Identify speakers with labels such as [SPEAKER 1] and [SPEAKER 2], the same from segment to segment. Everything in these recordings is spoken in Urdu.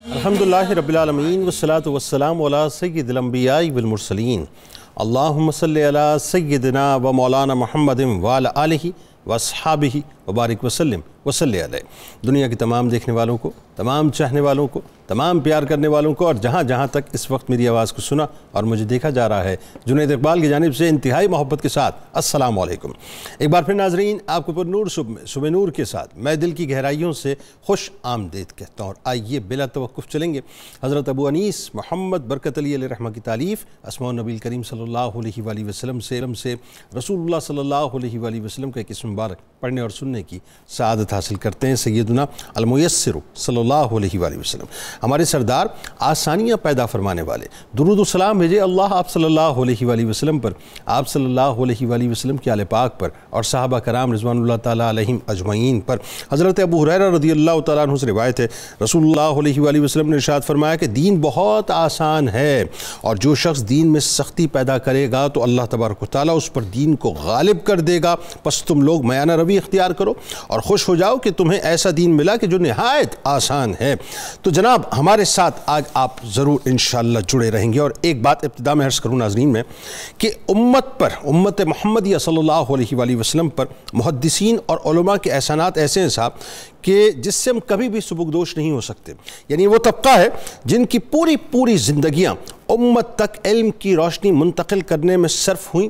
[SPEAKER 1] الحمدللہ رب العالمین والصلاة والسلام علی سید الانبیاء والمرسلین اللہم صلی علی سیدنا و مولانا محمد وعلی آلہ واصحابہ وبارک وسلم وصلی علیہ۔ دنیا کی تمام دیکھنے والوں کو، تمام چاہنے والوں کو، تمام پیار کرنے والوں کو اور جہاں جہاں تک اس وقت میری آواز کو سنا اور مجھے دیکھا جا رہا ہے، جنید اقبال کی جانب سے انتہائی محبت کے ساتھ السلام علیکم۔ ایک بار پھر ناظرین، آپ کو پر نور صبح نور کے ساتھ میں دل کی گہرائیوں سے خوش آمدید کہتا ہوں، اور آئیے بلا توقف چلیں گے حضرت ابو انیس محمد برکت علی علیہ رحمہ کی تالیف اسماء النبی کریم صلی اللہ علیہ وآلہ وسلم سے رسول اللہ صلی اللہ علیہ وآلہ وسلم کا ایک اسم مبارک پڑھنے اور سننے کی سعادت حاصل کرتے ہیں سیدنا المیسر صلی اللہ علیہ وآلہ وسلم۔ ہمارے سردار آسانیاں پیدا فرمانے والے، درود و سلام بھیجے اللہ آپ صلی اللہ علیہ وآلہ وسلم پر، آپ صلی اللہ علیہ وآلہ وسلم کے آل پاک پر اور صحابہ کرام رضوان اللہ تعالیٰ علیہم اجمعین پر۔ حضرت ابو ہریرہ رضی اللہ تعالیٰ عنہ سے روایت ہے، رسول اللہ علیہ وآلہ وسلم نے ارشاد فرمایا کہ دین بہت آسان ہے، اور جو شخص دین میں سختی پیدا کرے گا تو اللہ تبارک و تعالیٰ اس پر دین کو غالب کر دے گا۔ پس تم لوگ میانہ روی اختیار کرو اور خوش ہو جاؤ کہ تمہیں ایسا دین ملا کہ جو نہایت آسان ہے۔ تو جناب ہمارے ساتھ آج آپ ضرور انشاءاللہ جڑے رہیں گے، اور ایک بات ابتدا میں عرض کروں ناظرین میں کہ امت محمدیہ صلی اللہ علیہ وآلہ وسلم پر محدثین اور علماء کے احسانات ایسے ہیں صاحب کہ جس سے ہم کبھی بھی سبکدوش نہیں ہو سکتے۔ یعنی وہ طبقہ ہے جن کی پوری زندگیاں امت تک علم کی روشنی منتقل کرنے میں صرف ہوئیں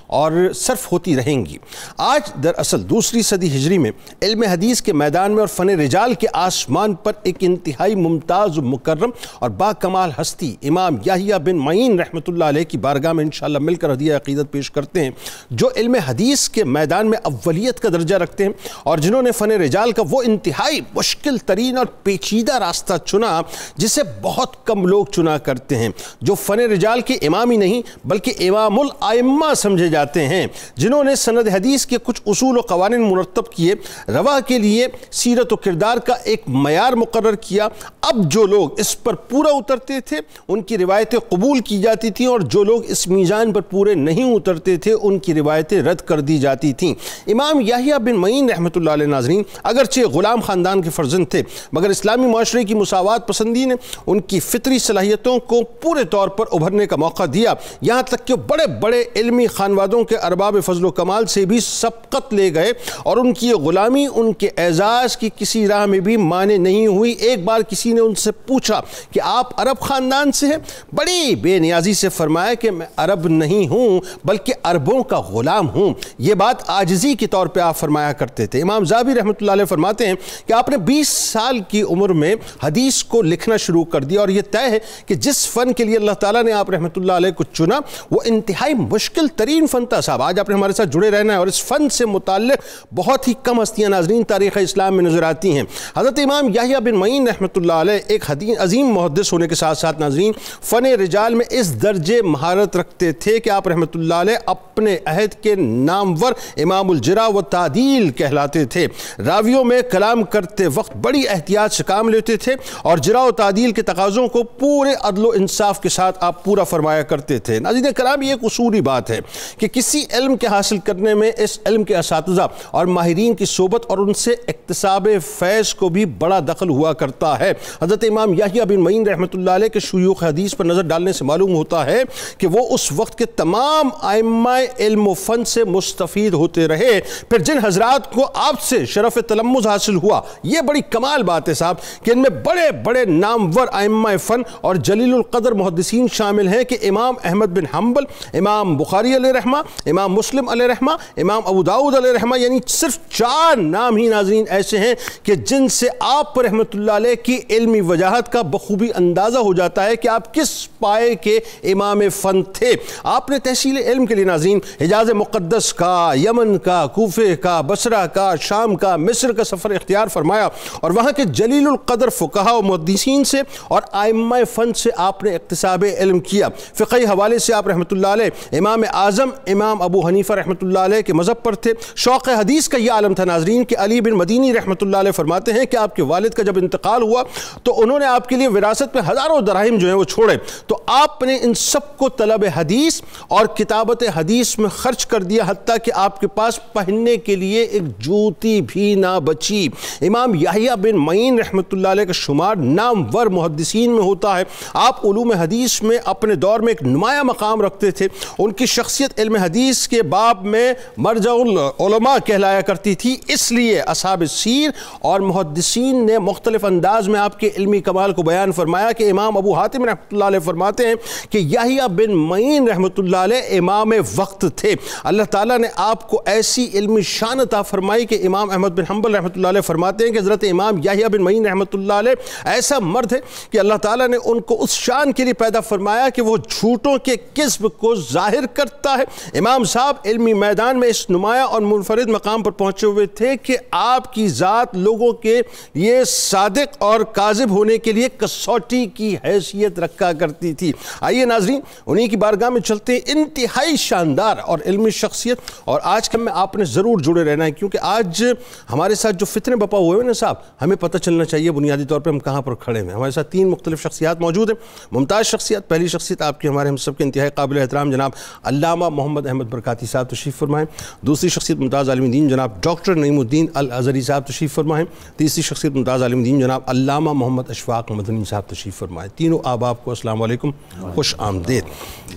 [SPEAKER 1] اور صرف ہوتی رہیں گی۔ آج دراصل دوسری صدی ہجری میں علم حدیث کے میدان میں اور فن رجال کے آسمان پر ایک انتہائی ممتاز و مکرم اور با کمال ہستی امام یحییٰ بن معین رحمۃ اللہ علیہ کی بارگاہ میں انشاءاللہ مل کر ہدیہ عقیدت پیش کرتے ہیں، جو علم حدیث کے میدان میں اولیت کا درجہ رکھتے ہیں، اور جنہوں نے فن رجال کا وہ انتہائی مشکل ترین اور پیچیدہ راستہ چنا جسے بہت کم لوگ چنا کرتے ہیں، جو فن رجال کے امام ہی نہیں بلکہ امام الائمہ سمجھے جاتے ہیں، جنہوں نے سند حدیث کے کچھ اصول و قوانین مرتب کیے، روا کے لیے سیرت و کردار کا ایک معیار مقرر کیا۔ اب جو لوگ اس پر پورا اترتے تھے ان کی روایتیں قبول کی جاتی تھیں، اور جو لوگ اس میزان پر پورے نہیں اترتے تھے ان کی روایتیں رد کر دی جاتی تھیں۔ امام یحییٰ بن معین رحمۃ اللہ علیہ ناظرین اگرچہ غلام خاندان کے فرزند تھے، مگر اسلامی معاشرے کی مساوات پسندی نے ان کی فطری صلاحیتوں کو پورے طور پر ابھرنے کا موقع دیا، یہاں تک کہ بڑے بڑے علمی خانوادوں کے ارباب فضل و کمال سے بھی سبقت لے گئے، اور ان کی غلامی ان کے اعزاز کی کسی راہ میں بھی مانے نہیں ہوئی۔ ایک بار کسی نے ان سے پوچھا کہ آپ عرب خاندان سے ہیں؟ بڑی بے نیازی سے فرمایا کہ میں عرب نہیں ہوں بلکہ عربوں کا غلام ہوں۔ یہ بات عاجزی کے طور پہ آپ فرمایا کرتے تھے۔ امام ذہبی رحمۃ اللہ علیہ فرماتے ہیں کہ آپ نے 20 سال کی عمر میں حدیث کو لکھنا شروع کر دیا، اور یہ طے ہے کہ جس فن کے لیے اللہ تعالیٰ نے آپ رحمۃ اللہ علیہ کو چنا وہ انتہائی مشکل ترین فن تھا صاحب۔ آج آپ نے ہمارے ساتھ جڑے رہنا ہے، اور اس فن سے متعلق بہت ہی کم ہستیاں ناظرین تاریخ اسلام میں نظر آتی ہیں۔ حضرت امام یحییٰ بن معین رحمۃ اللہ علیہ ایک عظیم محدث ہونے کے ساتھ ساتھ ناظرین فن رجال میں اس درجے مہارت رکھتے تھے کہ آپ رحمۃ اللہ علیہ اپنے عہد کے نامور امام الجرح و تعدیل کہلاتے تھے۔ راویوں میں کلام کرتے وقت بڑی احتیاط سے کام لیتے تھے، اور جرح و تعدیل کے تقاضوں کو پورے عدل و انصاف کے ساتھ آپ پورا فرمایا کرتے تھے۔ ناظرین کرام، یہ ایک اصولی بات ہے کہ کسی علم کے حاصل کرنے میں اس علم کے اساتذہ اور ماہرین کی صحبت اور ان سے اکتساب فیض کو بھی بڑا دخل ہوا کرتا ہے۔ حضرت امام یحییٰ بن معین رحمۃ اللہ علیہ کے شیوخ حدیث پر نظر ڈالنے سے معلوم ہوتا ہے کہ وہ اس وقت کے تمام ائمہ علم و فن سے مستفید ہوتے رہے۔ پھر جن حضرات کو آپ سے شرف تلمذ حاصل ہوا، یہ بڑی کمال بات ہے صاحب کہ ان میں بڑے بڑے نامور ائمہ فن اور جلیل القدر محدثین شامل ہیں کہ امام احمد بن حنبل، امام بخاری علیہ رحمہ، امام مسلم علیہ رحمہ، امام ابو داؤد علیہ رحمہ، یعنی صرف 4 نام ہی ناظرین ایسے ہیں کہ جن سے آپ رحمۃ اللہ علیہ کی علمی وجاہت کا بخوبی اندازہ ہو جاتا ہے کہ آپ کس پائے کے امام فن تھے۔ آپ نے تحصیل علم کے لیے ناظرین حجاز مقدس کا، یمن کا، کوفے کا، بصرہ کا، شام کا، مصر کا سفر اختیار فرمایا، اور وہاں کے جلیل القدر فقہاء و محدثین سے اور ائمہ فن سے آپ نے اکتساب صاحب علم کیا۔ فقہی حوالے سے آپ رحمۃ اللہ علیہ امام اعظم امام ابو حنیفہ رحمۃ اللہ علیہ کے مذہب پر تھے۔ شوق حدیث کا یہ عالم تھا ناظرین کہ علی بن مدینی رحمۃ اللہ علیہ فرماتے ہیں کہ آپ کے والد کا جب انتقال ہوا تو انہوں نے آپ کے لیے وراثت میں ہزاروں دراہم جو ہیں وہ چھوڑے، تو آپ نے ان سب کو طلب حدیث اور کتابت حدیث میں خرچ کر دیا، حتیٰ کہ آپ کے پاس پہننے کے لیے ایک جوتی بھی نہ بچی۔ امام یحییٰ بن معین رحمۃ اللہ علیہ کا شمار نامور محدثین میں ہوتا ہے۔ آپ علوم حدیث میں اپنے دور میں ایک نمایاں مقام رکھتے تھے۔ ان کی شخصیت علم حدیث کے باب میں مرجع العلماء کہلایا کرتی تھی، اس لیے اصحاب سیر اور محدثین نے مختلف انداز میں آپ کے علمی کمال کو بیان فرمایا کہ امام ابو حاتم رحمۃ اللہ علیہ فرماتے ہیں کہ یحییٰ بن معین رحمۃ اللہ علیہ امام وقت تھے۔ اللہ تعالیٰ نے آپ کو ایسی علمی شان عطا فرمائی کہ امام احمد بن حنبل رحمۃ اللہ علیہ فرماتے ہیں کہ حضرت امام یحییٰ بن معین رحمۃ اللہ علیہ ایسا مرد ہے کہ اللہ تعالیٰ نے ان کو اس شان کے لیے پیدا فرمایا کہ وہ جھوٹوں کے کذب کو ظاہر کرتا ہے۔ امام صاحب علمی میدان میں اس نمایاں اور منفرد مقام پر پہنچے ہوئے تھے کہ آپ کی ذات لوگوں کے یہ صادق اور کاذب ہونے کے لیے کسوٹی کی حیثیت رکھا کرتی تھی۔ آئیے ناظرین انہی کی بارگاہ میں چلتے ہیں۔ انتہائی شاندار اور علمی شخصیت، اور آج کے میں آپ نے ضرور جڑے رہنا ہے کیونکہ آج ہمارے ساتھ جو فتنے بپا ہوئے ہیں نا صاحب، ہمیں پتہ چلنا چاہیے بنیادی طور پہ ہم کہاں پر کھڑے ہیں۔ ہمارے ساتھ 3 مختلف شخصیات موجود ہیں، ممتاز شخصیت۔ پہلی شخصیت آپ کی ہمارے ہم سب کے انتہائی قابل احترام جناب علامہ محمد احمد برکاتی صاحب تشریف فرمائیں۔ دوسری شخصیت ممتاز عالم دین جناب ڈاکٹر نعیم الدین الازہری صاحب تشریف فرمائیں۔ تیسری شخصیت ممتاز عالم دین جناب علامہ محمد اشفاق مدنی صاحب تشریف فرمائیں۔ تینوں آباب کو السلام علیکم، خوش آمدید۔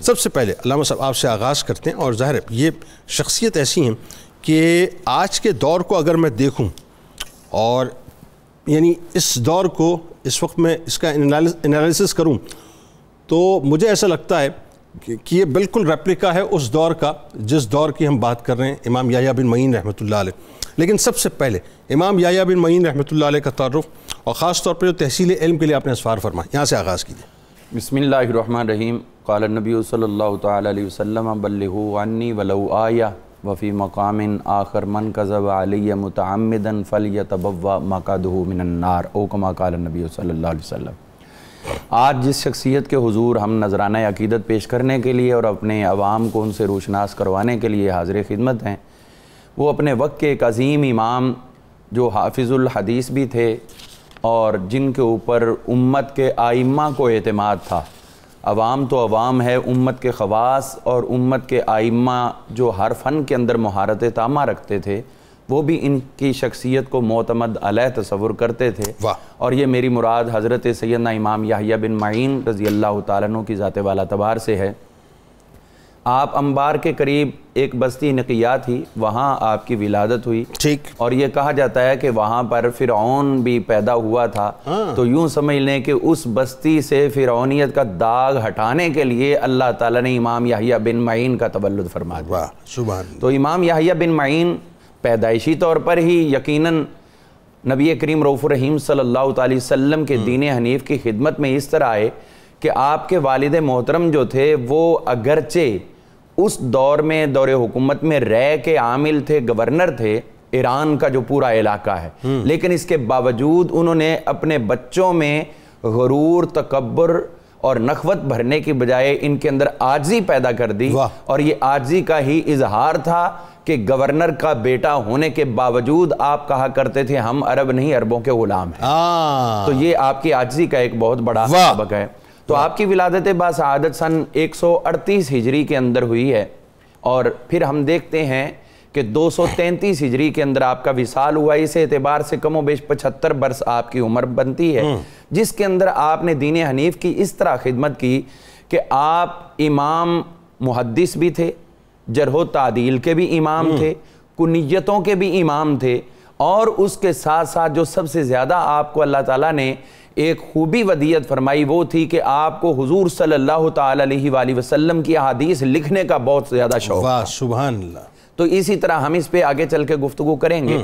[SPEAKER 1] سب سے پہلے علامہ صاحب آپ سے آغاز کرتے ہیں، اور ظاہر ہے یہ شخصیت ایسی ہیں کہ آج کے دور کو اگر میں دیکھوں اور یعنی اس دور کو اس وقت میں اس کا انالیسس کروں تو مجھے ایسا لگتا ہے کہ یہ بالکل ریپلیکا ہے اس دور کا جس دور کی ہم بات کر رہے ہیں، امام یحییٰ بن معین رحمۃ اللہ علیہ۔ لیکن سب سے پہلے امام یحییٰ بن معین رحمۃ اللہ علیہ کا تعارف اور خاص طور پر جو تحصیل علم کے لیے آپ نے اسفار فرمایا، یہاں سے آغاز کیجیے۔
[SPEAKER 2] بسم اللہ الرحمن الرحیم۔ قال النبی صلی اللہ تعالی علیہ وسلم بلغوا عنی ولو آیہ وفی مقام آخر من کذب علی متعمدا فلیتبوأ مقعدہ من النار، او کما قال النبی صلی اللہ علیہ وسلم۔ آج جس شخصیت کے حضور ہم نذرانہ عقیدت پیش کرنے کے لیے اور اپنے عوام کو ان سے روشناس کروانے کے لیے حاضر خدمت ہیں، وہ اپنے وقت کے ایک عظیم امام جو حافظ الحدیث بھی تھے اور جن کے اوپر امت کے ائمہ کو اعتماد تھا۔ عوام تو عوام ہے، امت کے خواص اور امت کے ائمہ جو ہر فن کے اندر مہارت تامہ رکھتے تھے، وہ بھی ان کی شخصیت کو معتمد علیہ تصور کرتے تھے۔ اور یہ میری مراد حضرت سیدنا امام یحییٰ بن معین رضی اللہ تعالیٰ عنہ کی ذات والا تبار سے ہے۔ آپ انبار کے قریب ایک بستی نقیہ تھی، وہاں آپ کی ولادت ہوئی، اور یہ کہا جاتا ہے کہ وہاں پر فرعون بھی پیدا ہوا تھا۔ تو یوں سمجھ لیں کہ اس بستی سے فرعونیت کا داغ ہٹانے کے لیے اللہ تعالیٰ نے امام یحییٰ بن معین کا تولد فرما دیا۔ تو امام یحییٰ بن معین پیدائشی طور پر ہی یقیناً نبی کریم رؤوف الرحیم صلی اللہ علیہ وسلم کے دین حنیف کی خدمت میں اس طرح آئے کہ آپ کے والد محترم جو تھے وہ اگرچہ اس دور میں دور حکومت میں رے کے عامل تھے، گورنر تھے ایران کا جو پورا علاقہ ہے، لیکن اس کے باوجود انہوں نے اپنے بچوں میں غرور، تکبر اور نخوت بھرنے کی بجائے ان کے اندر عاجزی پیدا کر دی، اور یہ عاجزی کا ہی اظہار تھا کہ گورنر کا بیٹا ہونے کے باوجود آپ کہا کرتے تھے ہم عرب نہیں عربوں کے غلام ہیں۔ تو یہ آپ کی عاجزی کا ایک بہت بڑا سبق ہے۔ تو آپ کی ولادت باسعادت سن 138 ہجری کے اندر ہوئی ہے، اور پھر ہم دیکھتے ہیں کہ 233 ہجری کے اندر آپ کا وصال ہوا۔ اس اعتبار سے کم و بیش 75 برس آپ کی عمر بنتی ہے، جس کے اندر آپ نے دین حنیف کی اس طرح خدمت کی کہ آپ امام محدث بھی تھے، جرح و تعدیل کے بھی امام تھے، کنیتوں کے بھی امام تھے، اور اس کے ساتھ ساتھ جو سب سے زیادہ آپ کو اللہ تعالیٰ نے ایک خوبی ودیت فرمائی وہ تھی کہ آپ کو حضور صلی اللہ تعالی علیہ وآلہ وسلم کی احادیث لکھنے کا بہت زیادہ شوق تھا۔
[SPEAKER 1] سبحان اللہ۔
[SPEAKER 2] تو اسی طرح ہم اس پہ آگے چل کے گفتگو کریں گے۔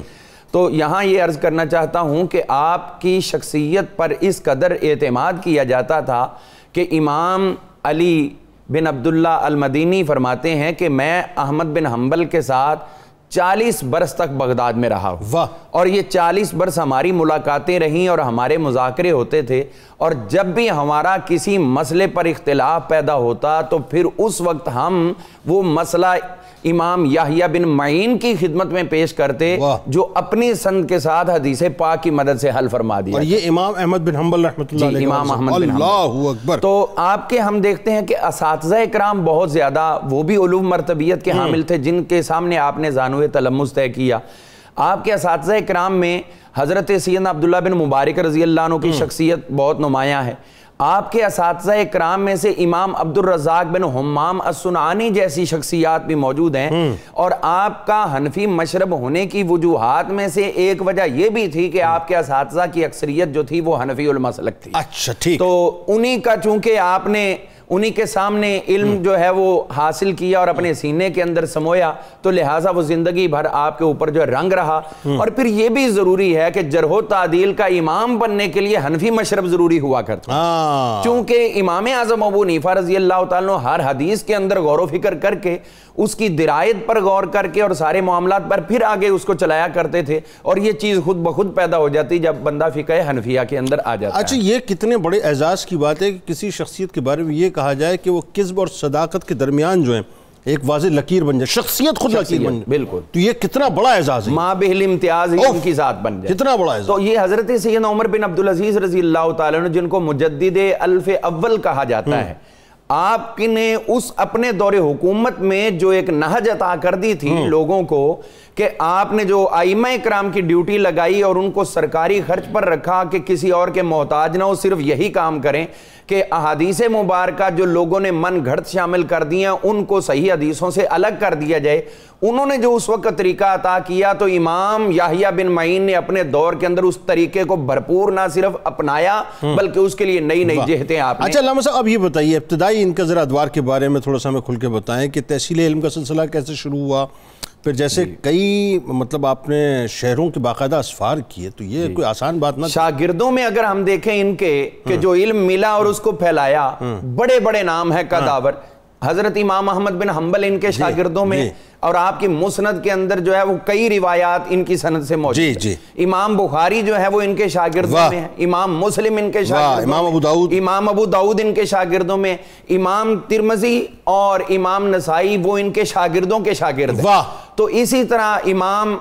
[SPEAKER 2] تو یہاں یہ عرض کرنا چاہتا ہوں کہ آپ کی شخصیت پر اس قدر اعتماد کیا جاتا تھا کہ امام علی بن عبداللہ المدینی فرماتے ہیں کہ میں احمد بن حنبل کے ساتھ 40 برس تک بغداد میں رہا ہوں،
[SPEAKER 1] واہ،
[SPEAKER 2] اور یہ 40 برس ہماری ملاقاتیں رہیں اور ہمارے مذاکرے ہوتے تھے، اور جب بھی ہمارا کسی مسئلے پر اختلاف پیدا ہوتا تو پھر اس وقت ہم وہ مسئلہ امام یحییٰ بن معین کی خدمت میں پیش کرتے جو اپنی سند کے ساتھ حدیث پاک کی مدد سے حل فرما دیا.
[SPEAKER 1] اور یہ امام احمد بن حنبل رحمۃ اللہ علیہ،
[SPEAKER 2] امام احمد بن حنبل،
[SPEAKER 1] اللہ اکبر.
[SPEAKER 2] تو آپ کے ہم دیکھتے ہیں کہ اساتذہ اکرام بہت زیادہ وہ بھی علوم مرتبیت کے حامل تھے جن کے سامنے آپ نے زانوِ تلمذ طے کیا. آپ کے اساتذہ اکرام میں حضرت سیدنا عبداللہ بن مبارک رضی اللہ عنہ کی شخصیت بہت نمایاں ہے. آپ کے اساتذہ اکرام میں سے امام عبد الرزاق بن حمام الصنعانی جیسی شخصیات بھی موجود ہیں، اور آپ کا حنفی مشرب ہونے کی وجوہات میں سے ایک وجہ یہ بھی تھی کہ آپ کے اساتذہ کی اکثریت جو تھی وہ حنفی المسلک تھی.
[SPEAKER 1] اچھا ٹھیک.
[SPEAKER 2] تو انہی کا چونکہ آپ نے انہی کے سامنے علم جو ہے وہ حاصل کیا اور اپنے سینے کے اندر سمویا، تو لہٰذا وہ زندگی بھر آپ کے اوپر جو رنگ رہا. اور پھر یہ بھی ضروری ہے کہ جرح و تعدیل کا امام بننے کے لیے حنفی مشرب ضروری ہوا کرتا، چونکہ امام اعظم ابو حنیفہ رضی اللہ تعالیٰ عنہ ہر حدیث کے اندر غور و فکر کر کے اس کی درایت پر غور کر کے اور سارے معاملات پر پھر آگے اس کو چلایا کرتے تھے، اور یہ چیز خود بخود پیدا ہو جاتی جب بندہ فقہ حنفیہ کے اندر آ جاتا ہے.
[SPEAKER 1] اچھا، یہ کتنے بڑے اعزاز کی بات ہے کہ کسی شخصیت کے بارے میں یہ کہا جائے کہ وہ کذب اور صداقت کے درمیان جو ہے ایک واضح لکیر بن جائے، شخصیت خود لکیر بن جائے.
[SPEAKER 2] بالکل.
[SPEAKER 1] تو یہ کتنا بڑا اعزاز ہے،
[SPEAKER 2] ماں بہل امتیاز ہی ان کی ذات بن جائے،
[SPEAKER 1] کتنا بڑا اعزاز.
[SPEAKER 2] تو یہ حضرت سیدنا عمر بن عبدالعزیز رضی اللہ تعالیٰ عنہ جن کو مجدد الف اول کہا جاتا ہے، آپ نے اس اپنے دور حکومت میں جو ایک نہج عطا کر دی تھی لوگوں کو کہ آپ نے جو ائمہ اکرام کی ڈیوٹی لگائی اور ان کو سرکاری خرچ پر رکھا کہ کسی اور کے محتاج نہ ہو، صرف یہی کام کریں کہ احادیث مبارکہ جو لوگوں نے من گھڑت شامل کر دی ہیں ان کو صحیح حدیثوں سے الگ کر دیا جائے. انہوں نے جو اس وقت طریقہ عطا کیا تو امام یحییٰ بن معین نے اپنے دور کے اندر اس طریقے کو بھرپور نہ صرف اپنایا بلکہ اس کے لیے نئی نئی جہتیں آپ نے.
[SPEAKER 1] اچھا علامہ صاحب، اب یہ بتائیے ابتدائی ان کا ذرا ادوار کے بارے میں تھوڑا سا ہمیں کھل کے بتائیں کہ تحصیل علم کا سلسلہ کیسے شروع ہوا، پھر جیسے کئی مطلب آپ نے شہروں کے باقاعدہ اسفار کیے، تو یہ کوئی آسان بات نہ.
[SPEAKER 2] شاگردوں میں اگر ہم دیکھیں ان کے کہ جو علم ملا اور اس کو پھیلایا، بڑے بڑے نام ہے قداور. حضرت امام احمد بن حنبل ان کے شاگردوں میں، اور آپ کی مسند کے اندر جو ہے وہ کئی روایات ان کی سند سے موجود ہیں. امام بخاری جو ہے وہ ان کے شاگردوں میں ہے، امام مسلم ان کے شاگردوں، امام ابو داؤد ان کے شاگردوں میں، امام ترمذی اور امام نسائی وہ ان کے شاگردوں کے شاگرد ہیں. تو اسی طرح امام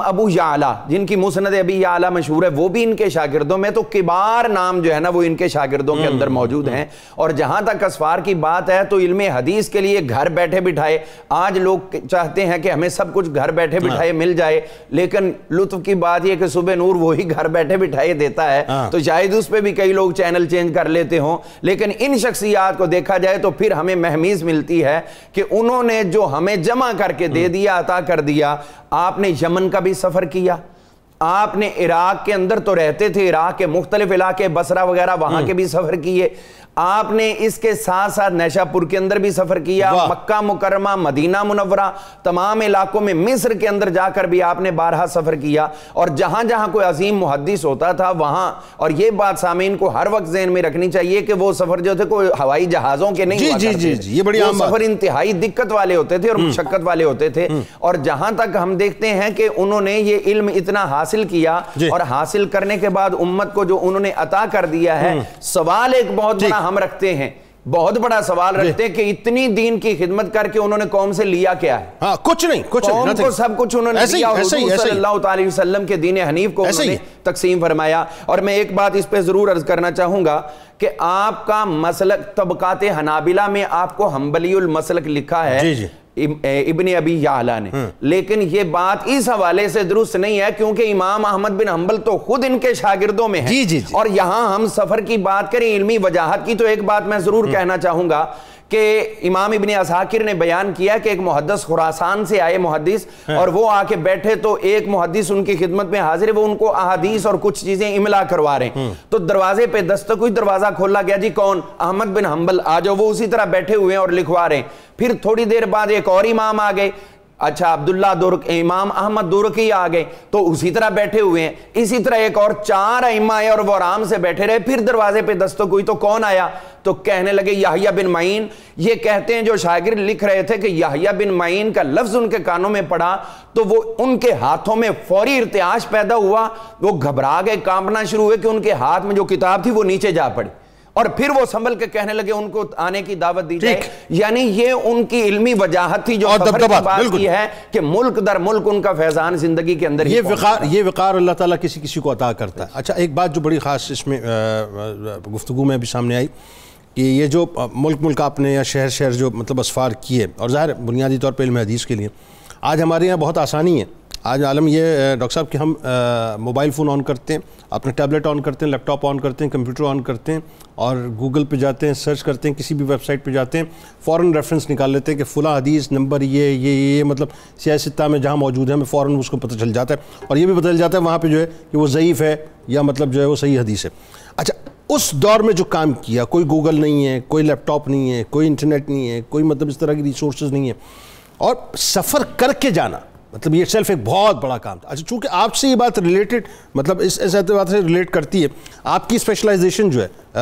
[SPEAKER 2] ابو یعلا جن کی مسند ابی یعلا مشہور ہے وہ بھی ان کے شاگردوں میں. تو کبار نام جو ہے نا وہ ان کے شاگردوں کے اندر موجود ہیں. اور جہاں تک اسفار کی بات ہے تو علم حدیث کے لیے گھر بیٹھے بٹھائے، آج لوگ چاہتے ہیں کہ ہمیں سب کچھ گھر بیٹھے بٹھائے مل جائے، لیکن لطف کی بات یہ کہ صبح نور وہی گھر بیٹھے بٹھائے دیتا ہے، تو شاید اس پہ بھی کئی لوگ چینل چینج کر لیتے ہوں. لیکن ان شخصیات کو دیکھا جائے تو پھر ہمیں مہمیز ملتی ہے کہ انہوں نے جو ہمیں جمع کر کے دے دیا، عطا کر دیا. آپ نے یمن کا بھی سفر کیا، آپ نے عراق کے اندر تو رہتے تھے، عراق کے مختلف علاقے بصرہ وغیرہ وہاں کے بھی سفر کیے. آپ نے اس کے ساتھ ساتھ نیشہ پور کے اندر بھی سفر کیا، مکہ مکرمہ، مدینہ منورہ، تمام علاقوں میں، مصر کے اندر جا کر بھی آپ نے بارہا سفر کیا. اور جہاں جہاں کوئی عظیم محدث ہوتا تھا وہاں، اور یہ بات سامعین کو ہر وقت ذہن میں رکھنی چاہیے کہ وہ سفر جو تھے کوئی ہوائی جہازوں کے نہیں ہوا کرتے تھے، وہ سفر انتہائی دقت والے ہوتے تھے اور مشقت والے ہوتے تھے. اور جہاں تک ہم دیکھتے ہیں کہ انہوں نے یہ علم اتنا حاصل کیا، اور حاصل کرنے کے بعد امت کو جو انہوں نے عطا کر دیا ہے، سوال ایک بہت بڑا ہم رکھتے ہیں، بہت بڑا سوال رکھتے ہیں کہ اتنی دین کی خدمت کر کے انہوں نے قوم سے لیا کیا ہے؟
[SPEAKER 1] ہاں، کچھ نہیں،
[SPEAKER 2] قوم کو سب کچھ انہوں نے دیا، حضور صلی اللہ علیہ وسلم کے دین حنیف کو انہوں نے تقسیم فرمایا. اور میں ایک بات اس پہ ضرور عرض کرنا چاہوں گا کہ آپ کا مسلک طبقات حنابلہ میں آپ کو حنبلی المسلک لکھا ہے ابن ابی یعلا نے، لیکن یہ بات اس حوالے سے درست نہیں ہے کیونکہ امام احمد بن حنبل تو خود ان کے شاگردوں میں ہیں. اور یہاں ہم سفر کی بات کریں، علمی وجاہت کی، تو ایک بات میں ضرور کہنا چاہوں گا کہ امام ابن عساکر نے بیان کیا کہ ایک محدث خراسان سے آئے محدث، اور وہ آ کے بیٹھے تو ایک محدث ان کی خدمت میں حاضر ہے، وہ ان کو احادیث اور کچھ چیزیں املا کروا رہے ہیں. تو دروازے پہ دستک ہوئی، دروازہ کھولا گیا، جی کون؟ احمد بن حنبل آ جاؤ. وہ اسی طرح بیٹھے ہوئے ہیں اور لکھوا رہے ہیں. پھر تھوڑی دیر بعد ایک اور امام آ گئے، اچھا عبداللہ امام احمد دورقی آ گئے تو اسی طرح بیٹھے ہوئے ہیں. اسی طرح ایک اور 4 ائمہ آئے اور وہ آرام سے بیٹھے رہے. پھر دروازے پہ دستک ہوئی تو کون آیا؟ تو کہنے لگے یحییٰ بن معین. یہ کہتے ہیں جو شاگرد لکھ رہے تھے کہ یحییٰ بن معین کا لفظ ان کے کانوں میں پڑا تو وہ ان کے ہاتھوں میں فوری ارتعاش پیدا ہوا. وہ گھبرا گئے, کانپنا شروع ہوئے کہ ان کے ہاتھ میں جو کتاب تھی وہ نیچے جا پڑی, اور پھر وہ سنبھل کے کہنے لگے ان کو آنے کی دعوت دی جائے. یعنی یہ ان کی علمی وجاہت تھی جو سفر کی بات کی ہے کہ ملک در ملک ان کا فیضان زندگی کے اندر
[SPEAKER 1] یہ وقار اللہ تعالیٰ کسی کسی کو عطا کرتا ہے. اچھا ایک بات جو بڑی خاص اس میں گفتگو میں بھی سامنے آئی کہ یہ جو ملک آپ نے یا شہر جو مطلب اسفار کیے, اور ظاہر بنیادی طور پہ علم حدیث کے لیے آج ہمارے یہاں بہت آسانی ہے. آج عالم یہ ڈاکٹر صاحب کہ ہم موبائل فون آن کرتے ہیں, اپنے ٹیبلٹ آن کرتے ہیں, لیپ ٹاپ آن کرتے ہیں, کمپیوٹر آن کرتے ہیں اور گوگل پہ جاتے ہیں, سرچ کرتے ہیں, کسی بھی ویب سائٹ پہ جاتے ہیں, فوراً ریفرنس نکال لیتے ہیں کہ فلاں حدیث نمبر یہ مطلب سیاستہ میں جہاں موجود ہے ہمیں فوراً اس کو پتہ چل جاتا ہے, اور یہ بھی بدل جاتا ہے وہاں پہ جو ہے کہ وہ ضعیف ہے یا مطلب جو ہے وہ صحیح حدیث ہے. اچھا اس دور میں جو کام کیا, کوئی گوگل نہیں ہے, کوئی لیپ ٹاپ نہیں ہے, کوئی انٹرنیٹ نہیں ہے, کوئی مطلب اس طرح کی ریسورسز نہیں ہے, اور سفر کر کے جانا مطلب یہ سیلف ایک بہت بڑا کام تھا. اچھا چونکہ آپ سے یہ بات ریلیٹڈ مطلب اس اعتبار سے ریلیٹ کرتی ہے, آپ کی اسپیشلائزیشن جو ہے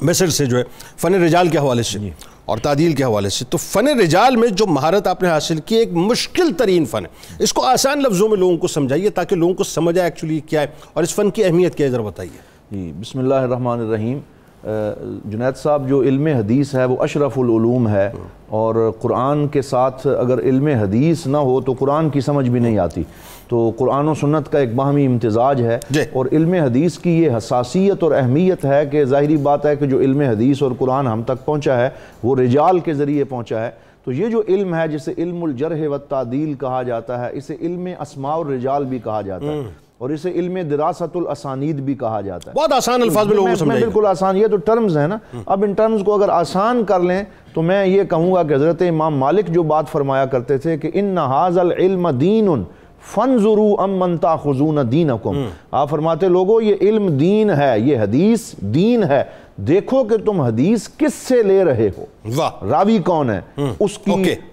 [SPEAKER 1] میسج سے جو ہے فن رجال کے حوالے سے اور تعدیل کے حوالے سے, تو فن رجال میں جو مہارت آپ نے حاصل کی ایک مشکل ترین فن ہے, اس کو آسان لفظوں میں لوگوں کو سمجھائیے تاکہ لوگوں کو سمجھ آئے ایکچولی کیا ہے اور اس فن کی اہمیت کیا ہے, ذرا بتائیے.
[SPEAKER 3] جی بسم اللہ الرحمن الرحیم. جنید صاحب جو علم حدیث ہے وہ اشرف العلوم ہے, اور قرآن کے ساتھ اگر علم حدیث نہ ہو تو قرآن کی سمجھ بھی نہیں آتی. تو قرآن و سنت کا ایک باہمی امتزاج ہے, اور علم حدیث کی یہ حساسیت اور اہمیت ہے کہ ظاہری بات ہے کہ جو علم حدیث اور قرآن ہم تک پہنچا ہے وہ رجال کے ذریعے پہنچا ہے. تو یہ جو علم ہے جسے علم الجرح والتعدیل کہا جاتا ہے, اسے علم اسماء الرجال بھی کہا جاتا ہے, اور اسے علم دراست الاسانید بھی کہا جاتا ہے.
[SPEAKER 1] بہت آسان الفاظ میں لوگوں کو سمجھائیے.
[SPEAKER 3] بالکل آسان, یہ تو ٹرمز ہیں نا. اب ان ٹرمز کو اگر آسان کر لیں تو میں یہ کہوں گا کہ حضرت امام مالک جو بات فرمایا کرتے تھے کہ ان ھذا العلم دین فانظروا امن تاخذون دینکم. آپ فرماتے لوگوں یہ علم دین ہے, یہ حدیث دین ہے, دیکھو کہ تم حدیث کس سے لے رہے ہو, راوی کون ہے,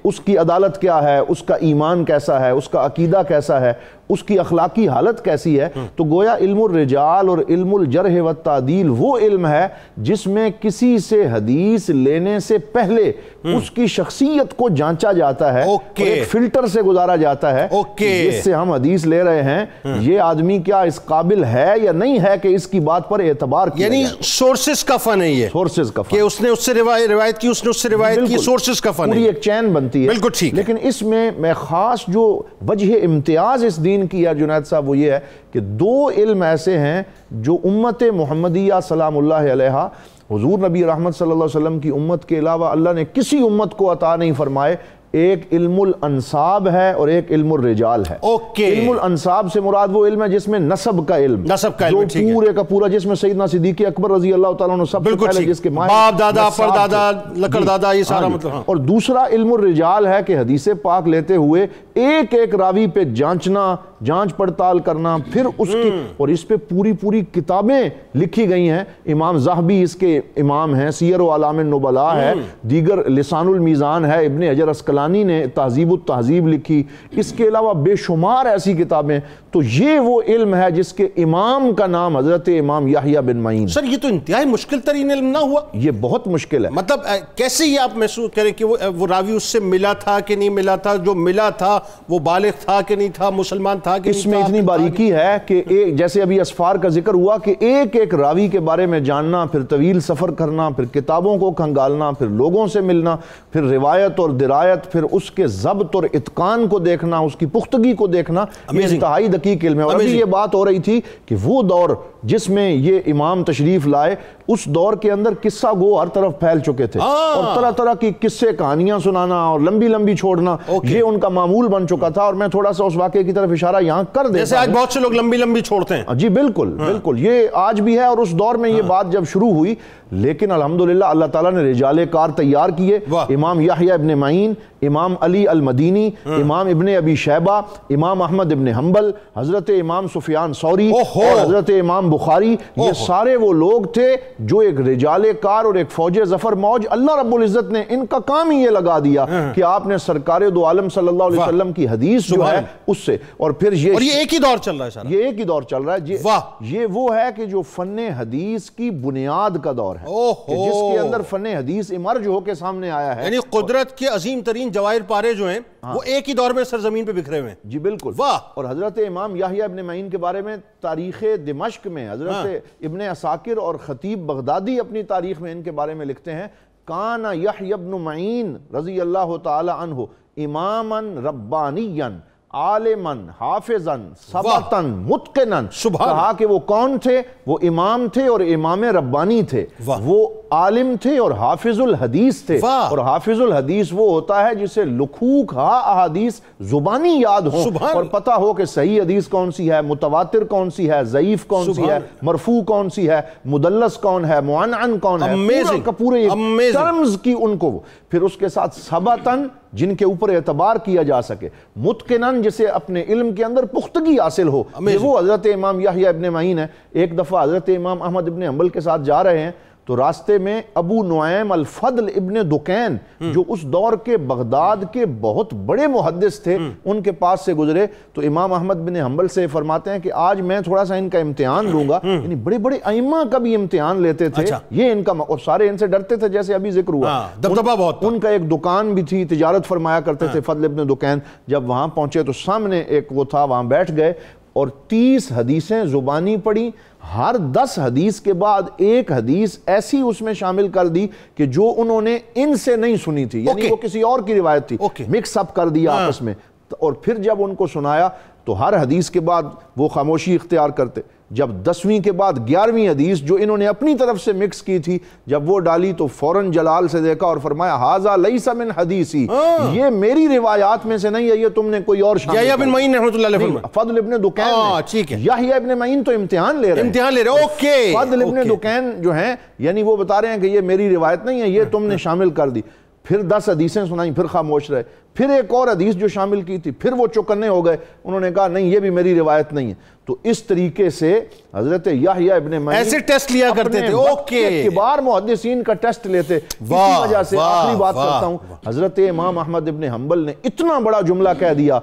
[SPEAKER 3] اس کی عدالت کیا ہے, اس کا ایمان کیسا ہے, اس کا عقیدہ کیسا ہے, اس کی اخلاقی حالت کیسی ہے. تو گویا علم الرجال اور علم الجرح والتعدیل وہ علم ہے جس میں کسی سے حدیث لینے سے پہلے اس کی شخصیت کو جانچا جاتا ہے, اور ایک فلٹر سے گزارا جاتا ہے جس سے ہم حدیث لے رہے ہیں یہ آدمی کیا اس قابل ہے یا نہیں ہے کہ اس کی بات پر اعتبار کیا جائے.
[SPEAKER 1] یعنی سورسز کا فن ہے یہ,
[SPEAKER 3] سورسز کا فن
[SPEAKER 1] کہ اس نے اس سے روایت کی, اس نے اس سے روایت کی, سورسز کا فن ہے,
[SPEAKER 3] پوری ایک چین بنتی ہے.
[SPEAKER 1] بالکل ٹھیک.
[SPEAKER 3] لیکن اس میں خاص جو وجہ امتیاز اس دین کی ہے جنید صاحب وہ یہ ہے کہ 2 علم ایسے ہیں جو امت محمدیہ سلام اللہ علیہا, حضور نبی رحمت صلی اللہ علیہ وسلم کی امت کے علاوہ اللہ نے کسی امت کو عطا نہیں فرمائے. ایک علم الانصاب ہے اور ایک علم الرجال ہے. علم الانصاب سے مراد وہ علم ہے جس میں نسب کا علم, جو پورے کا پورا, جس میں سیدنا صدیق اکبر رضی اللہ تعالیٰ عنہ سب سے پہلے جس کے
[SPEAKER 1] باپ دادا پر دادا لکڑ دادا یہ سارا مطلب.
[SPEAKER 3] اور دوسرا علم الرجال ہے کہ حدیث پاک لیتے ہوئے ایک ایک راوی پہ جانچنا, جانچ پڑتال کرنا, پھر اس کی, اور اس پہ پوری کتابیں لکھی گئی ہیں. امام ذہبی اس کے امام ہیں, سیر و اعلام النبلاء ہے, دیگر لسان المیزان ہے, ابن حجر عسقلانی نے تہذیب التہذیب لکھی, اس کے علاوہ بے شمار ایسی کتابیں. تو یہ وہ علم ہے جس کے امام کا نام حضرت امام یحییٰ بن معین.
[SPEAKER 1] سر یہ تو انتہائی مشکل ترین علم نہ ہوا؟
[SPEAKER 3] یہ بہت مشکل ہے.
[SPEAKER 1] مطلب کیسے یہ آپ محسوس کریں کہ وہ راوی اس سے ملا تھا کہ نہیں ملا تھا, جو ملا تھا وہ بالغ تھا کہ نہیں تھا, مسلمان تھا کہ نہیں تھا؟
[SPEAKER 3] اس میں اتنی باریکی ہے کہ جیسے ابھی اسفار کا ذکر ہوا کہ ایک ایک راوی کے بارے میں جاننا, پھر طویل سفر کرنا, پھر کتابوں کو کھنگالنا, پھر لوگوں سے ملنا, پھر روایت اور درایت, پھر اس کے ضبط اور اتقان کو دیکھنا, اس کی پختگی کو دیکھنا, یہ انتہائی دقیق علم ہے. اور ابھی یہ بات ہو رہی تھی کہ وہ دور جس میں یہ امام تشریف لائے, اس دور کے اندر قصہ گو ہر طرف پھیل چکے تھے, اور طرح طرح کی قصے کہانیاں سنانا اور لمبی چھوڑنا یہ ان کا معمول بن چکا تھا. اور میں تھوڑا سا اس واقعے کی طرف اشارہ یہاں کر دیتا ہوں.
[SPEAKER 1] جیسے آج بہت سے لوگ لمبی چھوڑتے ہیں.
[SPEAKER 3] جی بالکل, یہ آج بھی ہے, اور اس دور میں یہ بات جب شروع ہوئی, لیکن الحمدللہ اللہ تعالیٰ نے رجال کار تیار کیے. امام یحییٰ ابن معین, امام علی المدینی, امام ابن ابی شیبہ, امام احمد ابن حنبل, حضرت امام سفیان ثوری, اور حضرت امام امام بخاری، یہ سارے وہ لوگ تھے جو ایک رجال کار اور ایک فوج ظفر موج، اللہ رب العزت نے ان کا کام ہی یہ لگا دیا کہ آپ نے سرکار دو عالم صلی اللہ علیہ وسلم کی حدیث جو ہے اس سے، اور پھر یہ
[SPEAKER 1] ایک ہی دور چل رہا ہے سارا،
[SPEAKER 3] یہ ایک ہی دور چل رہا ہے. یہ وہ ہے کہ جو فن حدیث کی بنیاد کا دور ہے، کہ جس کے اندر فن حدیث ایمرج ہو کے سامنے آیا ہے.
[SPEAKER 1] یعنی قدرت کے عظیم ترین جواہر پارے جو ہیں وہ ایک ہی دور میں سرزمین پہ بکھرے ہوئے ہیں.
[SPEAKER 3] جی بالکل. اور حضرت امام یحییٰ ابن معین کے بارے میں تاریخ دمشق میں حضرت ابن عساکر اور خطیب بغدادی اپنی تاریخ میں ان کے بارے میں لکھتے ہیں، کان یحییٰ ابن معین رضی اللہ تعالی عنہ اماما ربانیا عالما حافظا ثبتا متقنا. کہا کہ وہ کون تھے؟ وہ امام تھے اور امام ربانی تھے، وہ عالم تھے اور حافظ الحدیث تھے. اور حافظ الحدیث وہ ہوتا ہے جسے لکھوک احادیث زبانی یاد ہو اور پتہ ہو کہ صحیح حدیث کون سی ہے، متواتر کون سی ہے، ضعیف کون سی ہے، مرفوع کون سی ہے، مدلس کون ہے، معنعن کون ہے، پورے ٹرمز کی ان کو. پھر اس کے ساتھ ثبتاً جن کے اوپر اعتبار کیا جا سکے، متقناً جسے اپنے علم کے اندر پختگی حاصل ہو. یہ وہ حضرت امام یحییٰ ابن معین ہے. ایک دفعہ حضرت امام احمد ابن حنبل کے ساتھ جا رہے ہیں تو راستے میں ابو نعیم الفضل ابن دکین جو اس دور کے بغداد کے بہت بڑے محدث تھے ان کے پاس سے گزرے تو امام احمد بن حنبل سے فرماتے ہیں کہ آج میں تھوڑا سا ان کا امتحان لوں گا. یعنی بڑے بڑے ائمہ کا بھی امتحان لیتے تھے یہ ان کا، اور سارے ان سے ڈرتے تھے جیسے ابھی ذکر ہوا.
[SPEAKER 1] دبدبہ بہت.
[SPEAKER 3] ان کا ایک دکان بھی تھی، تجارت فرمایا کرتے تھے فضل ابن دکین. جب وہاں پہنچے تو سامنے ایک وہ تھا، وہاں بیٹھ گئے اور 30 حدیثیں زبانی پڑھی. ہر 10 حدیث کے بعد ایک حدیث ایسی اس میں شامل کر دی کہ جو انہوں نے ان سے نہیں سنی تھی، یعنی وہ کسی اور کی روایت تھی، مکس اپ کر دیا آپس میں. اور پھر جب ان کو سنایا تو ہر حدیث کے بعد وہ خاموشی اختیار کرتے. جب 10ویں کے بعد 11ویں حدیث جو انہوں نے اپنی طرف سے مکس کی تھی جب وہ ڈالی تو فوراً جلال سے دیکھا اور فرمایا ھذا لیس من حدیثی، یہ میری روایات میں سے نہیں ہے، یہ تم نے کوئی اور شامل.
[SPEAKER 1] یحییٰ بن معین رحمۃ اللہ علیہ فرمایا
[SPEAKER 3] فضل ابن دکین نے. یحییٰ ابن معین تو امتحان لے رہے ہیں.
[SPEAKER 1] اوکے.
[SPEAKER 3] فضل ابن دکین جو ہیں یعنی وہ بتا رہے ہیں کہ یہ میری روایت نہیں ہے، یہ تم نے شامل کر دی. پھر 10 حدیثیں سنائیں، پھر خاموش رہے. پھر ایک اور حدیث جو شامل کی تھی پھر وہ چوکنے ہو گئے، انہوں نے کہا نہیں یہ بھی میری روایت نہیں ہے. تو اس طریقے سے حضرت یحییٰ ابن معین
[SPEAKER 1] ایسے ٹیسٹ لیا کرتے تھے. اوکے.
[SPEAKER 3] کبار محدثین کا ٹیسٹ لیتے. اسی وجہ سے آخری بات کرتا ہوں، حضرت امام احمد ابن حنبل نے اتنا بڑا جملہ کہہ دیا،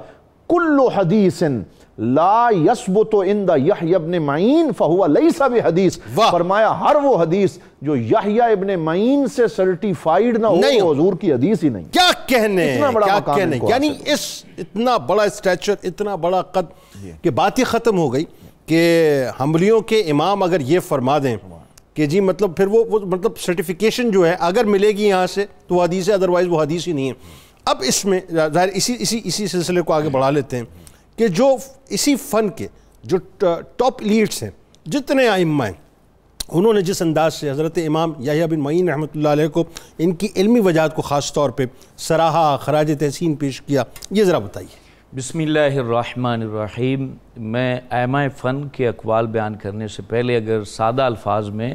[SPEAKER 3] کل حدیث لا یثبت عند یحییٰ ابن معین فہو لیس بحدیث. فرمایا ہر وہ حدیث جو یحییٰ ابن معین سے سرٹیفائیڈ نہ ہو حضور کی حدیث ہی نہیں.
[SPEAKER 1] کیا کہنے، کیا کہنے. یعنی اس اتنا بڑا اسٹیچر، اتنا بڑا قد کہ بات ہی ختم ہو گئی کہ حنبلیوں کے امام اگر یہ فرما دیں کہ جی مطلب پھر وہ مطلب سرٹیفیکیشن جو ہے اگر ملے گی یہاں سے تو وہ حدیث ہے، ادروائز وہ حدیث ہی نہیں ہے. اب اس میں ظاہر اسی سلسلے کو آگے بڑھا لیتے ہیں کہ جو اسی فن کے جو ٹاپ لیڈس ہیں، جتنے ائمہ ہیں، انہوں نے جس انداز سے حضرت امام یحییٰ بن معین رحمۃ اللہ علیہ کو ان کی علمی وجاہت کو خاص طور پہ سراہا، خراج تحسین پیش کیا، یہ ذرا بتائیے.
[SPEAKER 4] بسم اللہ الرحمن الرحیم. میں ائمہ فن کے اقوال بیان کرنے سے پہلے اگر سادہ الفاظ میں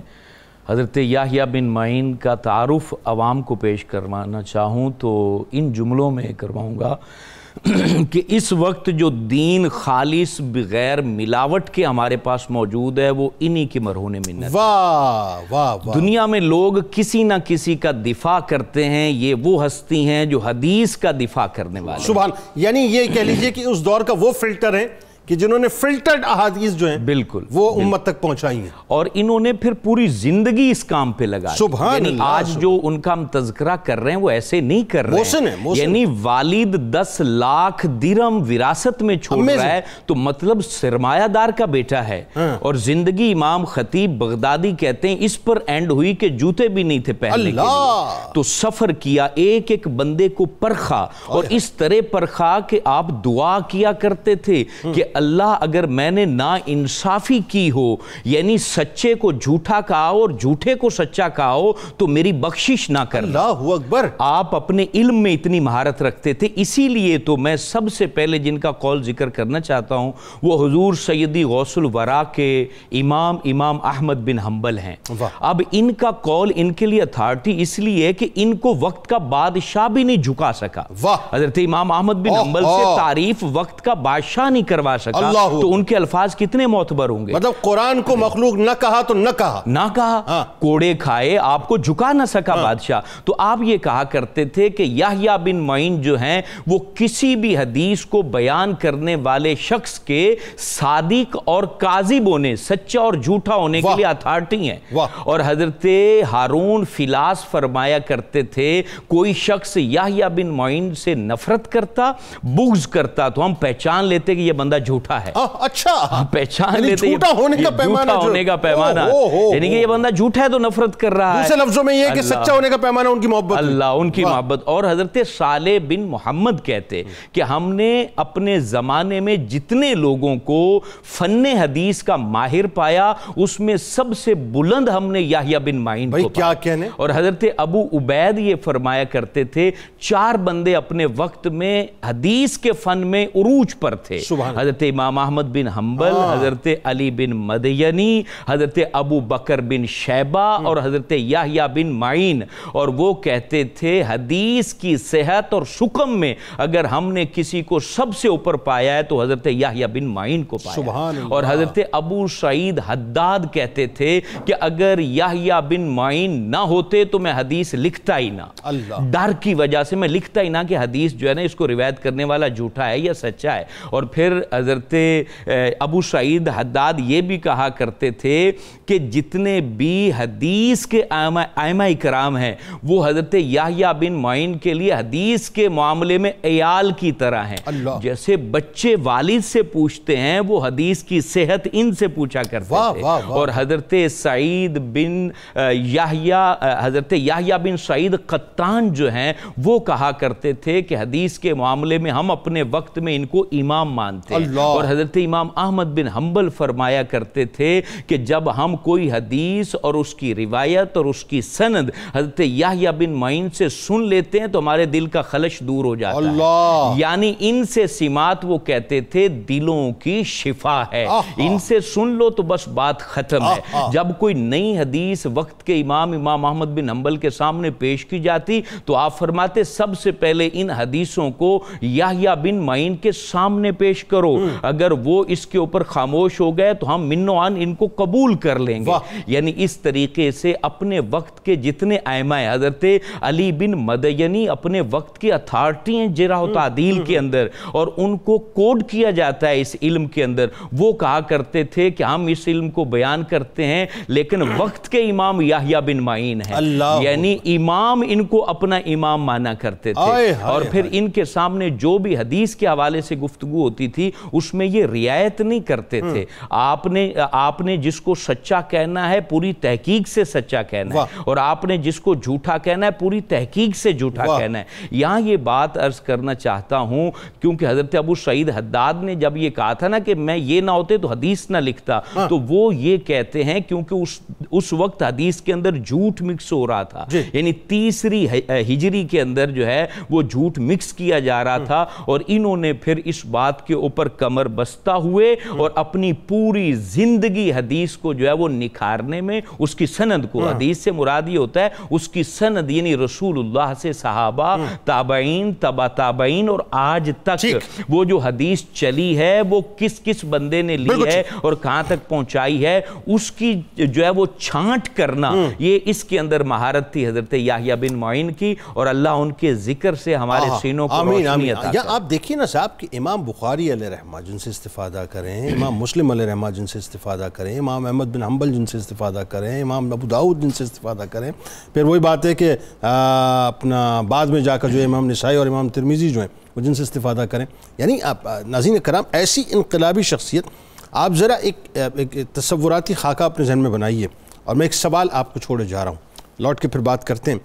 [SPEAKER 4] حضرت یحییٰ بن معین کا تعارف عوام کو پیش کروانا چاہوں تو ان جملوں میں کرواؤں گا کہ اس وقت جو دین خالص بغیر ملاوٹ کے ہمارے پاس موجود ہے وہ انہی کی مرہون منت.
[SPEAKER 1] واہ واہ واہ.
[SPEAKER 4] دنیا میں لوگ کسی نہ کسی کا دفاع کرتے ہیں، یہ وہ ہستی ہیں جو حدیث کا دفاع کرنے والے.
[SPEAKER 1] سبحان. یعنی یہ کہہ لیجئے کہ اس دور کا وہ فلٹر ہے کہ جنہوں نے فلٹرڈ احادیث جو ہیں
[SPEAKER 4] بالکل
[SPEAKER 1] وہ امت تک پہنچائی ہیں،
[SPEAKER 4] اور انہوں نے پھر پوری زندگی اس کام پہ لگا.
[SPEAKER 1] سبحان
[SPEAKER 4] یعنی
[SPEAKER 1] اللہ.
[SPEAKER 4] آج جو ان کا ہم تذکرہ کر رہے ہیں وہ ایسے نہیں کر رہے ہیں. یعنی والد 10 لاکھ درہم وراثت میں چھوڑ رہا ہے تو مطلب سرمایہ دار کا بیٹا ہے. اور زندگی امام خطیب بغدادی کہتے ہیں اس پر اینڈ ہوئی کہ جوتے بھی نہیں تھے پہننے کے لیے. تو سفر کیا، ایک ایک بندے کو پرکھا، اور اس طرح پرکھا کہ آپ دعا کیا کرتے تھے کہ اللہ اگر میں نے نا انصافی کی ہو، یعنی سچے کو جھوٹا کہا اور جھوٹے کو سچا کہا ہو تو میری بخشش نہ کرنا.
[SPEAKER 1] اللہ اکبر.
[SPEAKER 4] آپ اپنے علم میں اتنی مہارت رکھتے تھے. اسی لیے تو میں سب سے پہلے جن کا قول ذکر کرنا چاہتا ہوں وہ حضور سیدی غوث الورا کے امام احمد بن حنبل ہیں. اب ان کا قول ان کے لیے اتھارٹی اس لیے کہ ان کو وقت کا بادشاہ بھی نہیں جھکا سکا. حضرت امام احمد بن حنبل سے تعریف وقت کا بادشاہ نہیں کروا سکا. سکا تو ان کے الفاظ کتنے معتبر ہوں گے؟
[SPEAKER 1] مطلب قرآن کو مخلوق نہ کہا تو نہ کہا،
[SPEAKER 4] کوڑے کھائے، آپ کو جھکا نہ سکا بادشاہ. تو آپ یہ کہا کرتے تھے کہ یحییٰ بن معین جو ہیں وہ کسی بھی حدیث کو بیان کرنے والے شخص کے صادق اور کاذب ہونے، سچا اور جھوٹا ہونے کے لیے اتھارٹی ہیں. اور حضرت ہارون فلاس فرمایا کرتے تھے کوئی شخص یحییٰ بن معین سے نفرت کرتا، بغض کرتا تو ہم پہچان لیتے کہ یہ بندہ جھوٹا ہے.
[SPEAKER 1] اچھا،
[SPEAKER 4] پہچان لیتے
[SPEAKER 1] جھوٹا ہونے کا پیمانہ،
[SPEAKER 4] یعنی کہ یہ بندہ جھوٹا ہے تو نفرت کر رہا ہے.
[SPEAKER 1] دوسرے لفظوں میں یہ کہ سچا ہونے کا پیمانہ ان کی محبت،
[SPEAKER 4] اللہ ان کی محبت. اور حضرت صالح بن محمد کہتے کہ ہم نے اپنے زمانے میں جتنے لوگوں کو فن حدیث کا ماہر پایا اس میں سب سے بلند ہم نے یحییٰ بن معین کو
[SPEAKER 1] کیا کہنے.
[SPEAKER 4] اور حضرت ابو عبید یہ فرمایا کرتے تھے 4 بندے اپنے وقت میں حدیث کے فن میں عروج پر تھے. حضرت امام احمد بن حنبل، حضرت علی بن مدینی، حضرت ابو بکر بن شیبہ اور حضرت یحییٰ بن معین. اور وہ کہتے تھے حدیث کی صحت اور شکم میں اگر ہم نے کسی کو سب سے اوپر پایا ہے تو حضرت یحییٰ بن معین کو پایا. اور حضرت ابو سعید حداد کہتے تھے کہ اگر یحییٰ بن معین نہ ہوتے تو میں حدیث لکھتا ہی نہ. ڈر کی وجہ سے میں لکھتا ہی نہ کہ حدیث جو ہے نا اس کو روایت کرنے والا جھوٹا ہے یا سچا ہے. اور پھر حضرت ابو سعید حداد یہ بھی کہا کرتے تھے کہ جتنے بھی حدیث کے ائمہ کرام ہیں وہ حضرت یحییٰ بن معین کے لیے حدیث کے معاملے میں عیال کی طرح ہیں. جیسے بچے والد سے پوچھتے ہیں وہ حدیث کی صحت ان سے پوچھا کرتے تھے. اور حضرت سعید بن حضرت یحییٰ بن سعید قطان جو ہیں وہ کہا کرتے تھے کہ حدیث کے معاملے میں ہم اپنے وقت میں ان کو امام مانتے ہیں. اور حضرت امام احمد بن حنبل فرمایا کرتے تھے کہ جب ہم کوئی حدیث اور اس کی روایت اور اس کی سند حضرت یحییٰ بن معین سے سن لیتے ہیں تو ہمارے دل کا خلش دور ہو جاتا ہے. یعنی ان سے سمات وہ کہتے تھے دلوں کی شفا ہے، ان سے سن لو تو بس بات ختم ہے. جب کوئی نئی حدیث وقت کے امام احمد بن حنبل کے سامنے پیش کی جاتی تو آپ فرماتے سب سے پہلے ان حدیثوں کو یحییٰ بن معین کے سامنے پیش کرو، اگر وہ اس کے اوپر خاموش ہو گئے تو ہم منو عن ان کو قبول کر لیں گے. یعنی اس طریقے سے اپنے وقت کے جتنے ائمہ ہیں، حضرت علی بن مدینی اپنے وقت کی اتھارٹی ہیں جرح و تعدیل کے اندر اور ان کو کوڈ کیا جاتا ہے اس علم کے اندر. وہ کہا کرتے تھے کہ ہم اس علم کو بیان کرتے ہیں لیکن وقت کے امام یحییٰ بن معین ہیں، یعنی امام ان کو اپنا امام مانا کرتے تھے. اور پھر ان کے سامنے جو بھی حدیث کے حوالے سے گفتگو ہوتی تھی اس میں یہ رعایت نہیں کرتے تھے. آپ نے جس کو سچا کہنا ہے پوری تحقیق سے سچا کہنا ہے اور آپ نے جس کو جھوٹا کہنا ہے پوری تحقیق سے جھوٹا کہنا ہے. یہاں یہ بات عرض کرنا چاہتا ہوں کیونکہ حضرت ابو سعید حداد نے جب یہ کہا تھا نا کہ میں یہ نہ ہوتے تو حدیث نہ لکھتا تو وہ یہ کہتے ہیں کیونکہ اس وقت حدیث کے اندر جھوٹ مکس ہو رہا تھا. یعنی 3 ہجری کے اندر جو ہے وہ جھوٹ مکس کیا جا رہا تھا اور انہوں نے پھر اس بات کے اوپر کمر بستہ ہوئے اور اپنی پوری زندگی حدیث کو جو ہے وہ نکھارنے میں اس کی سند کو، حدیث سے مراد یہ ہوتا ہے اس کی سند یعنی رسول اللہ سے صحابہ تابعین تبع تابعین اور آج تک وہ جو حدیث چلی ہے وہ کس کس بندے نے لی ہے اور کہاں تک پہنچائی ہے اس کی جو ہے وہ چھانٹ کرنا، یہ اس کے اندر مہارت تھی حضرت یحییٰ بن معین کی. اور اللہ ان کے ذکر سے ہمارے سینوں کو روشنی عطا کرے.
[SPEAKER 1] آپ دیکھیے نا صاحب کہ امام بخاری علیہ رحمہ جن سے استفادہ کریں، امام مسلم علیہ رحمہ جن سے استفادہ کریں، امام احمد بن حنبل جن سے استفادہ کریں، امام ابو داؤد جن سے استفادہ کریں، پھر وہی بات ہے کہ اپنا بعد میں جا کر جو امام نسائی اور امام ترمذی جو ہیں وہ جن سے استفادہ کریں. یعنی ناظرین کرام ایسی انقلابی شخصیت آپ ذرا ایک تصوراتی خاکہ اپنے ذہن میں بنائیے. اور میں ایک سوال آپ کو چھوڑے جا رہا ہوں، لوٹ کے پھر بات کرتے ہیں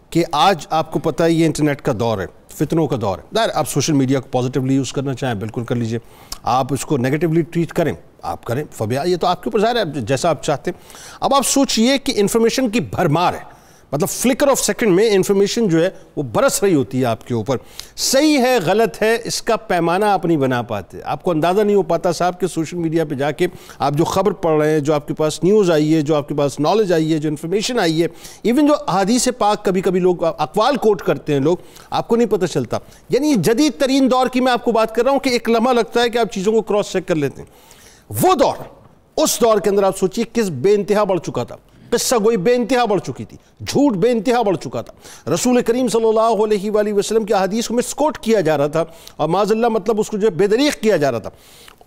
[SPEAKER 1] کہ آج آپ کو پتہ ہے یہ انٹرنیٹ کا دور ہے، فتنوں کا دور ہے. ظاہر آپ سوشل میڈیا کو پازیٹیولی یوز کرنا چاہیں بالکل کر لیجئے، آپ اس کو نیگیٹیولی ٹریٹ کریں آپ کریں، فبیا یہ تو آپ کے اوپر ظاہر ہے جیسا آپ چاہتے ہیں. اب آپ سوچئے کہ انفارمیشن کی بھرمار ہے، مطلب فلکر آف سیکنڈ میں انفارمیشن جو ہے وہ برس رہی ہوتی ہے آپ کے اوپر. صحیح ہے غلط ہے اس کا پیمانہ آپ نہیں بنا پاتے, آپ کو اندازہ نہیں ہو پاتا صاحب کہ سوشل میڈیا پہ جا کے آپ جو خبر پڑھ رہے ہیں, جو آپ کے پاس نیوز آئی ہے, جو آپ کے پاس نالج آئی ہے, جو انفارمیشن آئی ہے, ایون جو احادیث پاک کبھی کبھی لوگ اقوال کوٹ کرتے ہیں لوگ, آپ کو نہیں پتہ چلتا. یعنی جدید ترین دور کی میں آپ کو بات کر رہا ہوں کہ ایک لمحہ لگتا ہے کہ آپ چیزوں کو کراس چیک کر لیتے ہیں. وہ دور, اس دور کے اندر آپ سوچئے کس بے انتہا بڑھ چکا تھا, قصہ گوئی بے انتہا بڑھ چکی تھی, جھوٹ بے انتہا بڑھ چکا تھا, رسول کریم صلی اللہ علیہ وآلہ وسلم کی احادیث کو مس کوٹ کیا جا رہا تھا اور معاذ اللہ مطلب اس کو جو ہے بے دریغ کیا جا رہا تھا.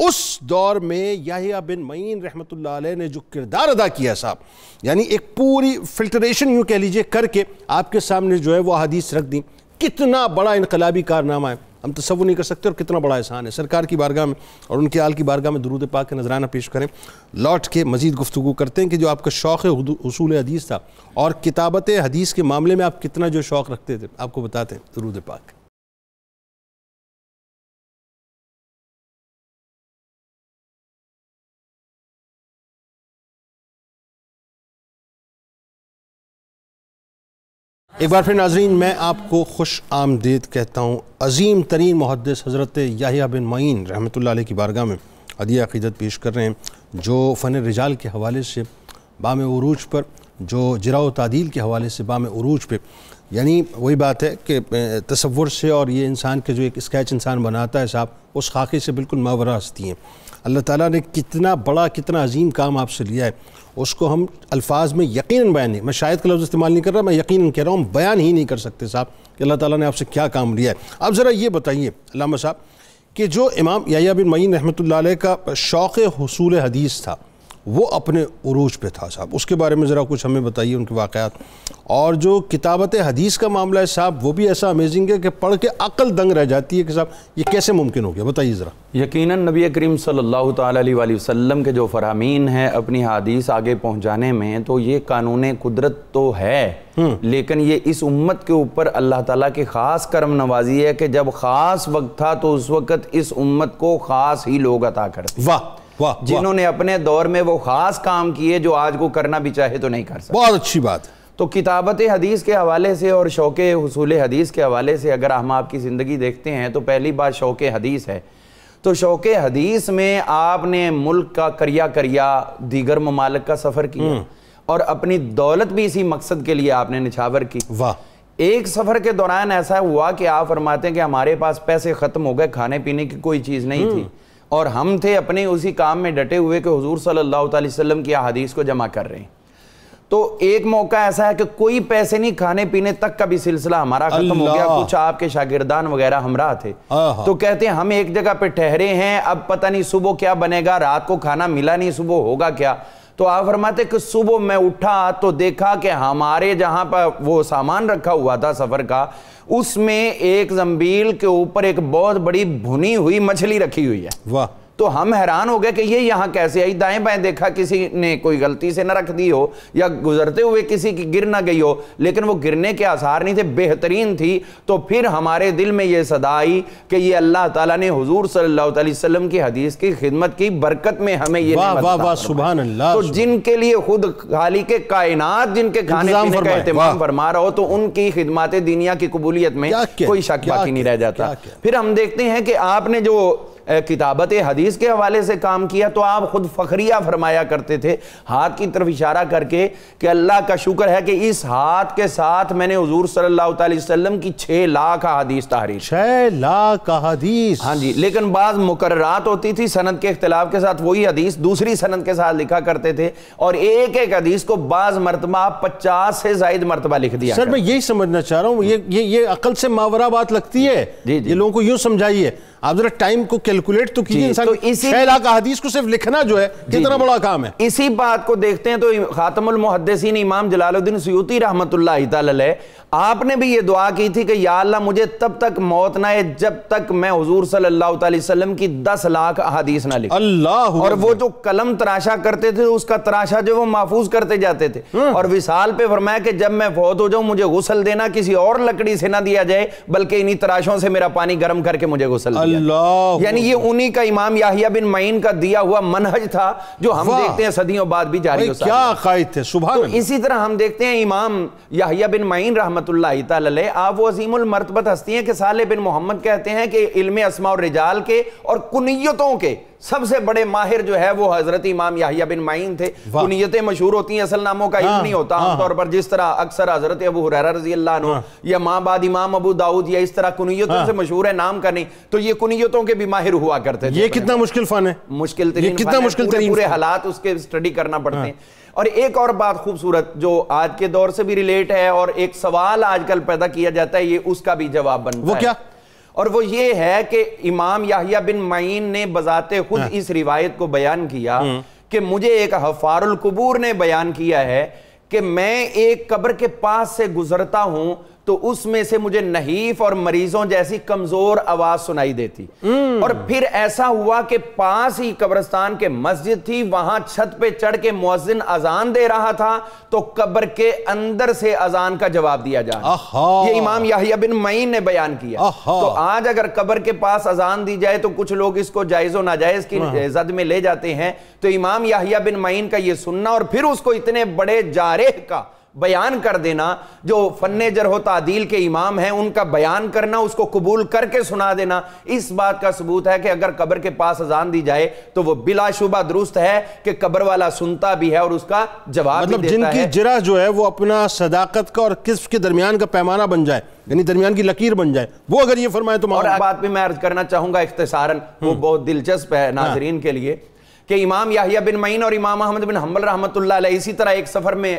[SPEAKER 1] اس دور میں یحییٰ بن معین رحمۃ اللہ علیہ نے جو کردار ادا کیا صاحب, یعنی ایک پوری فلٹریشن یوں کہہ لیجئے کر کے آپ کے سامنے جو ہے وہ احادیث رکھ دیں, کتنا بڑا انقلابی کارنامہ ہے, ہم تصور نہیں کر سکتے اور کتنا بڑا احسان ہے. سرکار کی بارگاہ میں اور ان کے آل کی بارگاہ میں درود پاک کے نذرانہ پیش کریں. لوٹ کے مزید گفتگو کرتے ہیں کہ جو آپ کا شوق اصول حدیث تھا اور کتابت حدیث کے معاملے میں آپ کتنا جو شوق رکھتے تھے, آپ کو بتاتے ہیں. درود پاک. ایک بار پھر ناظرین میں آپ کو خوش آمدید کہتا ہوں. عظیم ترین محدث حضرت یحییٰ بن معین رحمۃ اللہ علیہ کی بارگاہ میں ہدیہ عقیدت پیش کر رہے ہیں, جو فن رجال کے حوالے سے بام عروج پر, جو جرح و تعدیل کے حوالے سے بام عروج پہ, یعنی وہی بات ہے کہ تصور سے اور یہ انسان کے جو ایک اسکیچ انسان بناتا ہے صاحب, اس خاکے سے بالکل ماورا ہستی ہیں. اللہ تعالیٰ نے کتنا بڑا کتنا عظیم کام آپ سے لیا ہے, اس کو ہم الفاظ میں یقیناً بیان نہیں, میں شاید کا لفظ استعمال نہیں کر رہا, میں یقیناً کہہ رہا ہوں, بیان ہی نہیں کر سکتے صاحب کہ اللہ تعالیٰ نے آپ سے کیا کام لیا ہے. اب ذرا یہ بتائیے علامہ صاحب کہ جو امام یحییٰ بن معین رحمۃ اللہ علیہ کا شوق حصول حدیث تھا وہ اپنے عروج پہ تھا صاحب, اس کے بارے میں ذرا کچھ ہمیں بتائیے ان کے واقعات. اور جو کتابت حدیث کا معاملہ ہے صاحب وہ بھی ایسا امیزنگ ہے کہ پڑھ کے عقل دنگ رہ جاتی ہے کہ صاحب یہ کیسے ممکن ہو گیا, بتائیے ذرا.
[SPEAKER 2] یقیناً نبی کریم صلی اللہ تعالیٰ علیہ وآلہ وسلم کے جو فرامین ہیں اپنی حدیث آگے پہنچانے میں, تو یہ قانون قدرت تو ہے, لیکن یہ اس امت کے اوپر اللہ تعالیٰ کی خاص کرم نوازی ہے کہ جب خاص وقت تھا تو اس وقت اس امت کو خاص ہی لوگ عطا کرتے, جنہوں نے اپنے دور میں وہ خاص کام کیے جو آج کو کرنا بھی چاہے تو نہیں کر سکتے.
[SPEAKER 1] بہت اچھی بات.
[SPEAKER 2] تو کتابت حدیث کے حوالے سے اور شوق حصول حدیث کے حوالے سے اگر ہم آپ کی زندگی دیکھتے ہیں تو پہلی بات شوق حدیث ہے. تو شوق حدیث میں آپ نے ملک کا کریا دیگر ممالک کا سفر کیا اور اپنی دولت بھی اسی مقصد کے لیے آپ نے نچھاور کی. ایک سفر کے دوران ایسا ہوا کہ آپ فرماتے ہیں کہ ہمارے پاس پیسے ختم ہو گئے, کھانے پینے کی کوئی چیز نہیں تھی, اور ہم تھے اپنے اسی کام میں ڈٹے ہوئے کہ حضور صلی اللہ علیہ وسلم کی احادیث کو جمع کر رہے ہیں. تو ایک موقع ایسا ہے کہ کوئی پیسے نہیں, کھانے پینے تک کا بھی سلسلہ ہمارا ختم ہو گیا. کچھ آپ کے شاگردان وغیرہ ہمراہ تھے, تو کہتے ہیں ہم ایک جگہ پہ ٹھہرے ہیں, اب پتہ نہیں صبح کیا بنے گا, رات کو کھانا ملا نہیں, صبح ہوگا کیا. تو آپ فرماتے کہ صبح میں اٹھا تو دیکھا کہ ہمارے جہاں پر وہ سامان رکھا ہوا تھا سفر کا, اس میں ایک زنبیل کے اوپر ایک بہت بڑی بھنی ہوئی مچھلی رکھی ہوئی ہے. تو ہم حیران ہو گئے کہ یہ یہاں کیسے آئی. دائیں بائیں دیکھا, کسی نے کوئی غلطی سے نہ رکھ دی ہو یا گزرتے ہوئے کسی کی گر نہ گئی ہو, لیکن وہ گرنے کے آثار نہیں تھے, بہترین تھی. تو پھر ہمارے دل میں یہ صدا آئی کہ یہ اللہ تعالیٰ نے حضور صلی اللہ علیہ وسلم کی حدیث کی خدمت کی برکت میں ہمیں یہ نعمت عطا فرمائی.
[SPEAKER 1] سبحان اللہ.
[SPEAKER 2] تو جن کے لیے خود خالق کائنات جن کے کھانے پینے کا اہتمام فرما رہا ہو, تو ان کی خدمات دنیا کی قبولیت میں کوئی شک باقی نہیں رہ جاتا. پھر ہم دیکھتے ہیں کہ آپ نے جو کتابت حدیث کے حوالے سے کام کیا, تو آپ خود فخریہ فرمایا کرتے تھے ہاتھ کی طرف اشارہ کر کے کہ اللہ کا شکر ہے کہ اس ہاتھ کے ساتھ میں نے حضور صلی اللہ علیہ وسلم کی 6 لاکھ احادیث تحریر.
[SPEAKER 1] 6 لاکھ احادیث.
[SPEAKER 2] ہاں جی, لیکن بعض مقررات ہوتی تھی سند کے اختلاف کے ساتھ, وہی حدیث دوسری سند کے ساتھ لکھا کرتے تھے, اور ایک ایک حدیث کو بعض مرتبہ 50 سے زائد مرتبہ لکھ دیا.
[SPEAKER 1] سر میں یہی سمجھنا چاہ رہا ہوں, یہ عقل سے ماورا بات لگتی ہے. یہ لوگوں کو یوں سمجھائیے, آپ ذرا ٹائم کو کیلکولیٹ تو کیجئے. انسان 6 لاکھ احادیث کو صرف لکھنا جو ہے کتنا بڑا کام ہے.
[SPEAKER 2] اسی بات کو دیکھتے ہیں تو خاتم المحدثین امام جلال الدین سیوطی رحمۃ اللہ تعالی علیہ, آپ نے بھی یہ دعا کی تھی کہ یا اللہ مجھے تب تک موت نہ ہے جب تک میں حضور صلی اللہ علیہ وسلم کی 10 لاکھ احادیث نہ لکھوں.
[SPEAKER 1] اللہ.
[SPEAKER 2] اور وہ جو قلم تراشا کرتے تھے, اس کا تراشا جو وہ محفوظ کرتے جاتے تھے, اور وصال پہ فرمایا کہ جب میں فوت ہو جاؤں مجھے غسل دینا کسی اور لکڑی سے نہ دیا جائے, بلکہ انہی تراشوں سے میرا پانی گرم کر کے مجھے غسل دیا. اللہ، یعنی یہ انہی کا امام یحییٰ بن معین کا دیا ہوا منہج تھا جو ہم دیکھتے ہیں صدیوں بعد بھی جاری ہو سکتا ہے۔
[SPEAKER 1] کیا عقائد تھے، سبحان اللہ۔
[SPEAKER 2] اسی طرح ہم دیکھتے ہیں امام یحییٰ بن معین رحمۃ اللہ تعالی علیہ، آپ وہ عظیم المرتبت ہستی ہیں کہ صالح بن محمد کہتے ہیں کہ علم اسماء الرجال کے اور کنیتوں کے سب سے بڑے ماہر جو ہے وہ حضرت امام یحییٰ بن معین تھے۔ کنیتیں مشہور ہوتی ہیں، اصل ناموں کا علم نہیں ہوتا عام طور پر، جس طرح اکثر حضرت ابو ہریرہ رضی اللہ عنہ یا ماں بعد امام ابو داؤد یا اس طرح کنیتوں سے مشہور ہے، نام کا نہیں، تو یہ کنیتوں کے بھی ماہر ہوا کرتے تھے۔
[SPEAKER 1] یہ کتنا مشکل فن ہے،
[SPEAKER 2] مشکل ترین فن ہے، پورے حالات اس کے اسٹڈی کرنا پڑتے ہیں۔ اور ایک اور بات خوبصورت جو آج کے دور سے بھی ریلیٹ ہے اور ایک سوال آج کل پیدا کیا جاتا ہے، یہ اس کا بھی جواب بنتا ہے۔
[SPEAKER 1] وہ کیا؟
[SPEAKER 2] اور وہ یہ ہے کہ امام یحییٰ بن معین نے بذات خود اس روایت کو بیان کیا کہ مجھے ایک حفار القبور نے بیان کیا ہے کہ میں ایک قبر کے پاس سے گزرتا ہوں تو اس میں سے مجھے نحیف اور مریضوں جیسی کمزور آواز سنائی دیتی، اور پھر ایسا ہوا کہ پاس ہی قبرستان کے مسجد تھی، وہاں چھت پہ چڑھ کے مؤذن اذان دے رہا تھا تو قبر کے اندر سے اذان کا جواب دیا جا رہا۔ یہ امام یحییٰ بن معین نے بیان کیا۔ تو آج اگر قبر کے پاس اذان دی جائے تو کچھ لوگ اس کو جائز و ناجائز کی زد میں لے جاتے ہیں، تو امام یحییٰ بن معین کا یہ سننا اور پھر اس کو اتنے بڑے جارح کا بیان کر دینا، جو فن جرح و تعدیل کے امام ہیں ان کا بیان کرنا، اس کو قبول کر کے سنا دینا، اس بات کا ثبوت ہے کہ اگر قبر کے پاس اذان دی جائے تو وہ بلا شبہ درست ہے کہ قبر والا سنتا بھی ہے اور اس کا جواب بھی دیتا ہے۔
[SPEAKER 1] مطلب جن کی جرح جو ہے وہ اپنا صداقت کا اور کسب کے درمیان کا پیمانہ بن جائے، یعنی درمیان کی لکیر بن جائے، وہ اگر یہ فرمائے تو
[SPEAKER 2] اور بات بھی میں عرض کرنا چاہوں گا اختصاراً، وہ بہت دلچسپ ہے ناظرین کے لیے، کہ امام یحییٰ بن معین اور امام احمد بن حنبل رحمۃ اللہ علیہ اسی طرح ایک سفر میں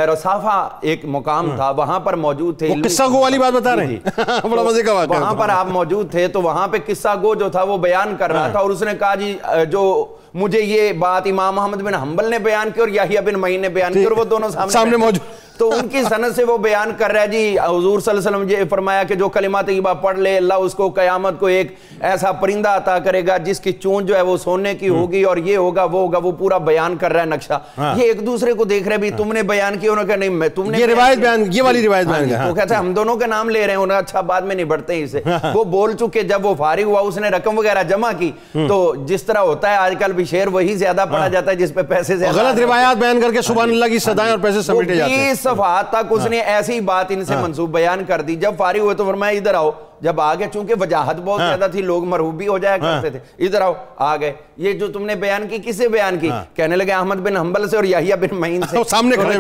[SPEAKER 2] رصافہ ایک مقام تھا، وہاں پر موجود تھے۔
[SPEAKER 1] وہ قصہ گو والی بات بتا رہے ہیں، بڑا مزے کا واقعہ۔
[SPEAKER 2] وہاں پر آپ موجود تھے تو وہاں پہ قصہ گو جو تھا وہ بیان کر رہا تھا، اور اس نے کہا جی جو مجھے یہ بات امام احمد بن حنبل نے بیان کی اور یحییٰ بن معین نے بیان کی، اور وہ دونوں سامنے موجود، تو ان کی سند سے وہ بیان کر رہا ہے جی حضور صلی اللہ علیہ وسلم یہ فرمایا کہ جو کلمہ طیبہ پڑھ لے اللہ اس کو قیامت کو ایک ایسا پرندہ عطا کرے گا جس کی چونچ جو ہے وہ سونے کی ہوگی، اور یہ ہوگا وہ ہوگا، وہ پورا بیان کر رہا ہے نقشہ۔ یہ ایک دوسرے کو دیکھ رہے بھی تم نے بیان کیا، انہوں نے کہا نہیں میں تم نے
[SPEAKER 1] یہ روایت بیان، یہ والی روایت بیان
[SPEAKER 2] کیا، تو کہتا ہے ہم دونوں کا نام لے رہے ہیں، انہوں نے اچھا بعد میں نہیں بڑھتے ہیں اسے۔ وہ بول چکے، جب وہ فارغ ہوا اس نے رقم وغیرہ جمع کی، تو جس طرح ہوتا ہے آج کل بھی شعر وہی زیادہ پڑھا جاتا ہے جس پہ پیسے زیادہ،
[SPEAKER 1] غلط روایات بیان کر کے سبحان اللہ کی صدائیں اور پیسے سمیٹے جاتے ہیں۔
[SPEAKER 2] 20 صفحات تک اس نے ایسی بات ان سے منسوب بیان کر دی۔ جب فارغ ہوئے تو فرمایا ادھر آؤ، جب آگے چونکہ وجاہت بہت زیادہ تھی، لوگ مرعوب بھی ہو جایا کرتے تھے، ادھر آؤ، آگئے، یہ جو تم نے بیان کی کس سے بیان کی؟ کہنے لگے احمد بن حنبل سے اور یحییٰ بن معین سے۔
[SPEAKER 1] سامنے کھڑے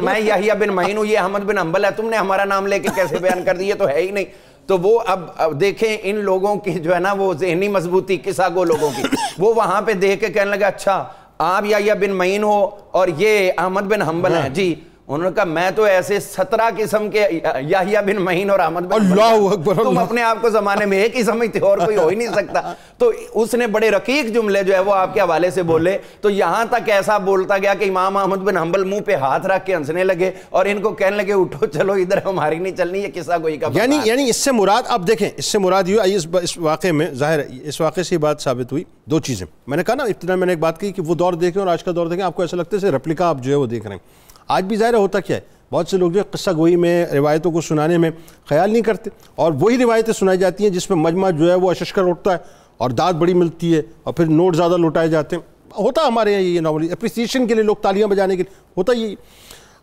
[SPEAKER 2] میں یحییٰ بن معین ہوں، یہ احمد بن حنبل ہے، تم نے ہمارا نام لے کے کیسے بیان کر دی؟ یہ تو ہے ہی نہیں۔ تو وہ اب دیکھیں ان لوگوں کی جو ہے نا وہ ذہنی مضبوطی، قصہ گو لوگوں کی، وہ وہاں پہ دیکھ کے کہنے لگا اچھا آپ یحییٰ بن معین ہو اور یہ احمد بن حنبل ہیں جی۔ انہوں نے کہا میں تو ایسے 17 قسم کے یحییٰ بن معین اور احمد بن حنبل،
[SPEAKER 1] اللہ اکبر،
[SPEAKER 2] تم اپنے آپ کو زمانے میں ایک ہی سمجھتے ہو اور کوئی ہو ہی نہیں سکتا۔ تو اس نے بڑے رقیق جملے جو ہے وہ آپ کے حوالے سے بولے، تو یہاں تک ایسا بولتا گیا کہ امام احمد بن حنبل منہ پہ ہاتھ رکھ کے ہنسنے لگے اور ان کو کہنے لگے اٹھو چلو ادھر، ہماری نہیں چلنی، یہ قصہ کوئی کا
[SPEAKER 1] یعنی اس سے مراد، اب دیکھیں اس سے مراد یہ اس واقعے میں ظاہر ہے، اس واقعے سے بات ثابت ہوئی دو چیزیں۔ میں نے کہا نا ابتدا میں نے ایک بات کی کہ وہ دور دیکھیں اور آج کا دور دیکھیں، آپ کو ایسا لگتا ہے ریپلیکا آپ جو ہے وہ دیکھ رہے ہیں۔ آج بھی ظاہر ہوتا کیا ہے، بہت سے لوگ جو قصہ گوئی میں روایتوں کو سنانے میں خیال نہیں کرتے، اور وہی روایتیں سنائی جاتی ہیں جس میں مجمع جو ہے وہ اششکر اٹھتا ہے اور داد بڑی ملتی ہے اور پھر نوٹ زیادہ لوٹائے جاتے ہیں۔ ہوتا ہمارے یہاں یہ نارملی اپریسیشن کے لیے لوگ تالیاں بجانے کے لیے ہوتا یہ۔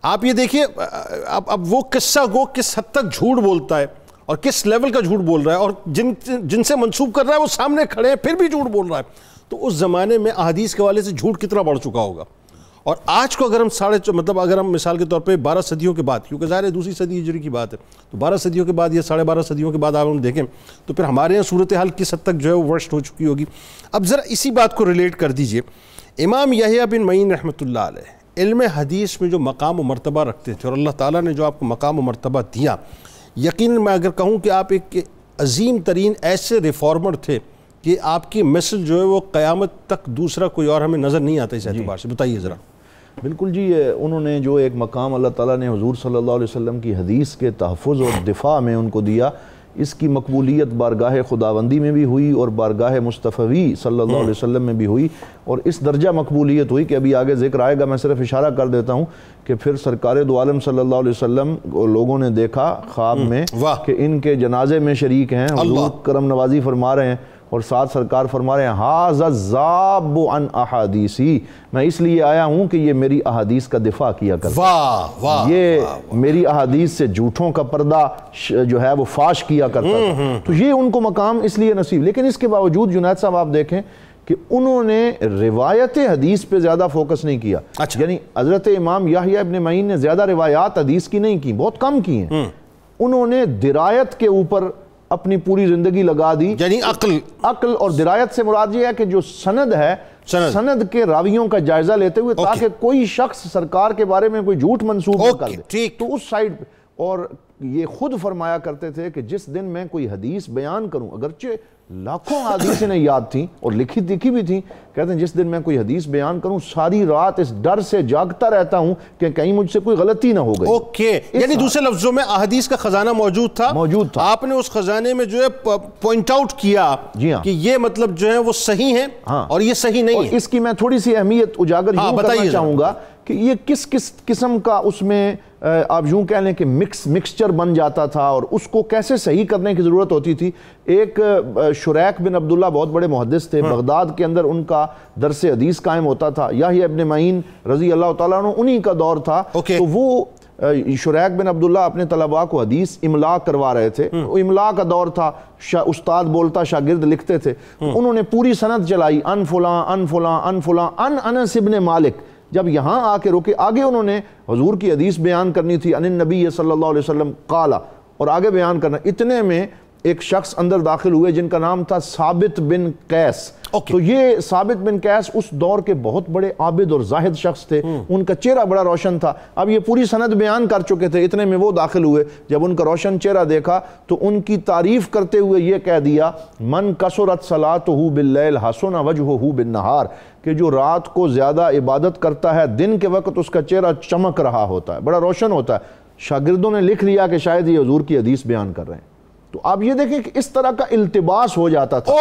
[SPEAKER 1] آپ یہ دیکھیے اب وہ قصہ گو کس حد تک جھوٹ بولتا ہے اور کس لیول کا جھوٹ بول رہا ہے، اور جن سے منسوب کر رہا ہے وہ سامنے کھڑے ہیں پھر بھی جھوٹ بول رہا ہے۔ تو اس زمانے میں احادیث کے حوالے سے جھوٹ کتنا بڑھ چکا ہوگا، اور آج کو اگر ہم اگر ہم مثال کے طور پہ 12 صدیوں کے بعد، کیونکہ ظاہر ہے دوسری صدی ہجری کی بات ہے، تو 12 صدیوں کے بعد یا 12.5 صدیوں کے بعد آپ ہم دیکھیں تو پھر ہمارے یہاں صورتحال کس حد تک جو ہے وہ ورسٹ ہو چکی ہوگی۔ اب ذرا اسی بات کو ریلیٹ کر دیجئے، امام یحییٰ بن معین رحمۃ اللہ علیہ علم حدیث میں جو مقام و مرتبہ رکھتے تھے، اور اللہ تعالیٰ نے جو آپ کو مقام و مرتبہ دیا، یقیناً میں اگر کہوں کہ آپ ایک عظیم ترین ایسے ریفارمر تھے کہ آپ کی مثل جو ہے وہ قیامت تک دوسرا کوئی اور ہمیں نظر نہیں آتا اس اعتبار سے، بتائیے ذرا۔
[SPEAKER 3] بالکل جی، انہوں نے جو ایک مقام اللہ تعالیٰ نے حضور صلی اللہ علیہ وسلم کی حدیث کے تحفظ اور دفاع میں ان کو دیا اس کی مقبولیت بارگاہ خداوندی میں بھی ہوئی اور بارگاہ مصطفی صلی اللہ علیہ وسلم میں بھی ہوئی، اور اس درجہ مقبولیت ہوئی کہ ابھی آگے ذکر آئے گا، میں صرف اشارہ کر دیتا ہوں کہ پھر سرکار دو عالم صلی اللہ علیہ وسلم لوگوں نے دیکھا خواب میں کہ ان کے جنازے میں شریک ہیں، حضور کرم نوازی فرما رہے ہیں، اور ساتھ سرکار فرما رہے ہیں ھذا الذاب عن احادیثی، میں اس لیے آیا ہوں کہ یہ میری احادیث کا دفاع کیا کرتا، یہ میری احادیث سے جھوٹوں کا پردہ جو ہے وہ فاش کیا کرتا تھا، تو یہ ان کو مقام اس لیے نصیب۔ لیکن اس کے باوجود جنید صاحب آپ دیکھیں کہ انہوں نے روایت حدیث پہ زیادہ فوکس نہیں کیا، یعنی حضرت امام یحییٰ ابن معین نے زیادہ روایات حدیث کی نہیں کی، بہت کم کی ہیں، انہوں نے درایت کے اوپر اپنی پوری زندگی لگا دی، یعنی عقل اور درایت سے مراد یہ ہے کہ جو سند ہے، سند کے راویوں کا جائزہ لیتے ہوئے تاکہ کوئی شخص سرکار کے بارے میں کوئی جھوٹ منسوب نہ کر دے، تو اس سائیڈ پہ۔ اور یہ خود فرمایا کرتے تھے کہ جس دن میں کوئی حدیث بیان کروں، اگرچہ لاکھوں حدیث انہیں یاد تھیں اور لکھی بھی تھیں، کہتے ہیں جس دن میں کوئی حدیث بیان کروں ساری رات اس ڈر سے جاگتا رہتا ہوں کہ کہیں مجھ سے کوئی غلطی نہ ہو گئی۔
[SPEAKER 1] یعنی دوسرے لفظوں میں احادیث کا خزانہ موجود تھا، آپ نے اس خزانے میں جو ہے پوائنٹ آؤٹ کیا کہ یہ مطلب جو ہے وہ صحیح ہیں اور یہ صحیح نہیں ہے۔
[SPEAKER 3] اس کی میں تھوڑی سی اہمیت اجاگر یوں کرنا چاہوں گا کہ یہ کس قسم کا اس میں آپ یوں کہہ لیں کہ مکسچر بن جاتا تھا، اور اس کو کیسے صحیح کرنے کی ضرورت ہوتی تھی۔ ایک شریک بن عبداللہ بہت بڑے محدث تھے، بغداد کے اندر ان کا درس حدیث قائم ہوتا تھا، یحییٰ ابن معین رضی اللہ تعالیٰ عنہ انہی کا دور تھا، تو وہ شریک بن عبداللہ اپنے طلباء کو حدیث املا کروا رہے تھے، املا کا دور تھا، استاد بولتا شاگرد لکھتے تھے، انہوں نے پوری سند چلائی، ان فلاں ان فلاں ان فلاں ان انس ابن مالک، جب یہاں آ کے روکے آگے انہوں نے حضور کی حدیث بیان کرنی تھی، ان النبی صلی اللہ علیہ وسلم قال، اور آگے بیان کرنا، اتنے میں ایک شخص اندر داخل ہوئے جن کا نام تھا ثابت بن قیس، تو یہ ثابت بن قیس اس دور کے بہت بڑے عابد اور زاہد شخص تھے، ان کا چہرہ بڑا روشن تھا، اب یہ پوری سند بیان کر چکے تھے، اتنے میں وہ داخل ہوئے، جب ان کا روشن چہرہ دیکھا تو ان کی تعریف کرتے ہوئے یہ کہہ دیا من کثرت صلاتہ باللیل حسن وجہہ بالنہار، کہ جو رات کو زیادہ عبادت کرتا ہے دن کے وقت اس کا چہرہ چمک رہا ہوتا ہے، بڑا روشن ہوتا ہے۔ شاگردوں نے لکھ لیا کہ شاید یہ حضور کی حدیث بیان کر رہے ہیں، تو آپ یہ دیکھیں کہ اس طرح کا التباس ہو جاتا تھا،